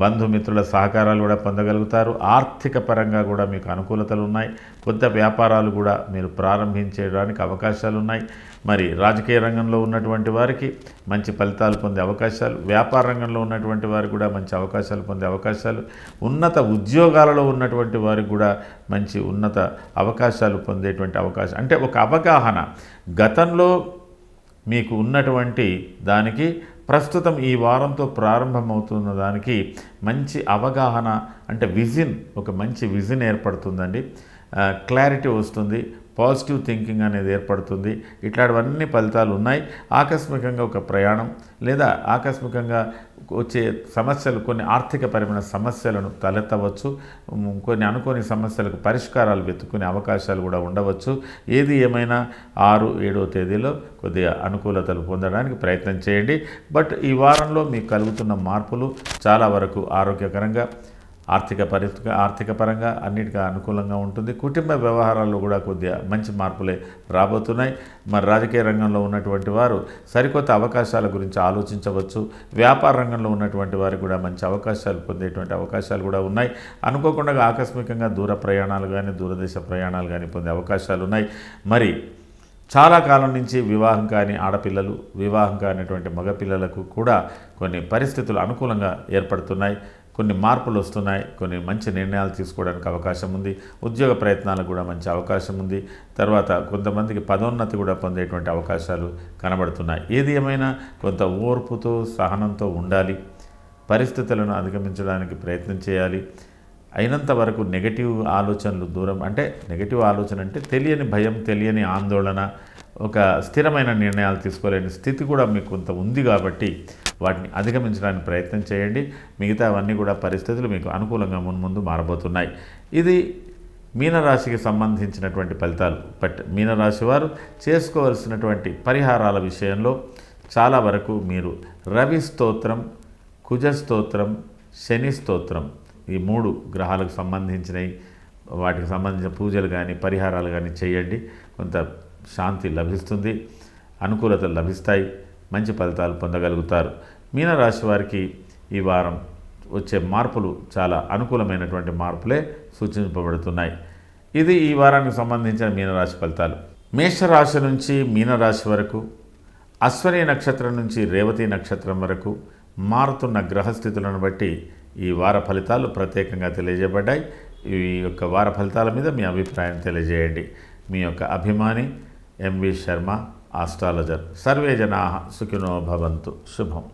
బంధుమిత్రుల సహకారాలు కూడా పొందగలుగుతారు. ఆర్థిక పరంగా కూడా మీకు అనుకూలతలు ఉన్నాయి. కొత్త వ్యాపారాలు కూడా మీరు ప్రారంభించడానికి అవకాశాలు ఉన్నాయి. మరి రాజకీయ రంగంలో ఉన్నటువంటి వారికి మంచి ఫలితాలు పొందే అవకాశాలు, వ్యాపార రంగంలో ఉన్నటువంటి వారికి కూడా మంచి అవకాశాలు పొందే అవకాశాలు, ఉన్నత ఉద్యోగాలలో ఉన్నటువంటి వారికి కూడా మంచి ఉన్నత అవకాశాలు పొందేటువంటి అవకాశం, అంటే ఒక అవగాహన గతంలో మీకు ఉన్నటువంటి దానికి ప్రస్తుతం ఈ వారంతో ప్రారంభమవుతున్న దానికి మంచి అవగాహన, అంటే విజన్, ఒక మంచి విజన్ ఏర్పడుతుందండి. క్లారిటీ వస్తుంది, పాజిటివ్ థింకింగ్ అనేది ఏర్పడుతుంది. ఇట్లాంటివన్నీ ఫలితాలు ఉన్నాయి. ఆకస్మికంగా ఒక ప్రయాణం లేదా ఆకస్మికంగా వచ్చే సమస్యలు, కొన్ని ఆర్థికపరమైన సమస్యలను తలెత్తవచ్చు. కొన్ని అనుకోని సమస్యలకు పరిష్కారాలు వెతుక్కునే అవకాశాలు కూడా ఉండవచ్చు. ఏది ఏమైనా 6, 7వ తేదీలో కొద్దిగా అనుకూలతలు పొందడానికి ప్రయత్నం చేయండి. బట్ ఈ వారంలో మీకు కలుగుతున్న మార్పులు చాలా వరకు ఆరోగ్యకరంగా, ఆర్థిక పరంగా అన్నిటికీ అనుకూలంగా ఉంటుంది. కుటుంబ వ్యవహారాల్లో కూడా కొద్దిగా మంచి మార్పులే రాబోతున్నాయి. మరి రాజకీయ రంగంలో ఉన్నటువంటి వారు సరికొత్త అవకాశాల గురించి ఆలోచించవచ్చు. వ్యాపార రంగంలో ఉన్నటువంటి వారికి కూడా మంచి అవకాశాలు పొందేటువంటి అవకాశాలు కూడా ఉన్నాయి. అనుకోకుండా ఆకస్మికంగా దూర ప్రయాణాలు కానీ, దూరదేశ ప్రయాణాలు కానీ పొందే అవకాశాలు ఉన్నాయి. మరి చాలా కాలం నుంచి వివాహం కాని ఆడపిల్లలు, వివాహం కానిటువంటి మగపిల్లలకు కూడా కొన్ని పరిస్థితులు అనుకూలంగా ఏర్పడుతున్నాయి. కొన్ని మార్పులు వస్తున్నాయి. కొన్ని మంచి నిర్ణయాలు తీసుకోవడానికి అవకాశం ఉంది. ఉద్యోగ ప్రయత్నాలకు కూడా మంచి అవకాశం ఉంది. తర్వాత కొంతమందికి పదోన్నతి కూడా పొందేటువంటి అవకాశాలు కనబడుతున్నాయి. ఏది ఏమైనా కొంత ఓర్పుతో, సహనంతో ఉండాలి. పరిస్థితులను అధిగమించడానికి ప్రయత్నం చేయాలి. అయినంత వరకు నెగటివ్ ఆలోచనలు దూరం, అంటే నెగటివ్ ఆలోచన అంటే తెలియని భయం, తెలియని ఆందోళన, ఒక స్థిరమైన నిర్ణయాలు తీసుకోలేని స్థితి కూడా మీకు కొంత ఉంది కాబట్టి వాటిని అధిగమించడానికి ప్రయత్నం చేయండి. మిగతా అవన్నీ కూడా పరిస్థితులు మీకు అనుకూలంగా మున్ముందు మారబోతున్నాయి. ఇది మీనరాశికి సంబంధించినటువంటి ఫలితాలు. బట్ మీనరాశి వారు చేసుకోవాల్సినటువంటి పరిహారాల విషయంలో చాలా వరకు మీరు రవి స్తోత్రం, కుజ స్తోత్రం, శని స్తోత్రం, ఈ 3 గ్రహాలకు సంబంధించినవి, వాటికి సంబంధించిన పూజలు కానీ పరిహారాలు కానీ చేయండి. కొంత శాంతి లభిస్తుంది, అనుకూలతలు లభిస్తాయి, మంచి ఫలితాలు పొందగలుగుతారు. మీనరాశి వారికి ఈ వారం వచ్చే మార్పులు చాలా అనుకూలమైనటువంటి మార్పులే సూచింపబడుతున్నాయి. ఇది ఈ వారానికి సంబంధించిన మీనరాశి ఫలితాలు. మేషరాశి నుంచి మీనరాశి వరకు, అశ్వని నక్షత్రం నుంచి రేవతి నక్షత్రం వరకు మారుతున్న గ్రహస్థితులను బట్టి ఈ వార ఫలితాలు ప్రత్యేకంగా తెలియజేయబడ్డాయి. ఈ యొక్క వార ఫలితాల మీద మీ అభిప్రాయం తెలియజేయండి. మీ యొక్క అభిమాని ఎంవి శర్మ, ఆస్ట్రాలజర్. సర్వే జనాః సుఖినో భవంతు. శుభం.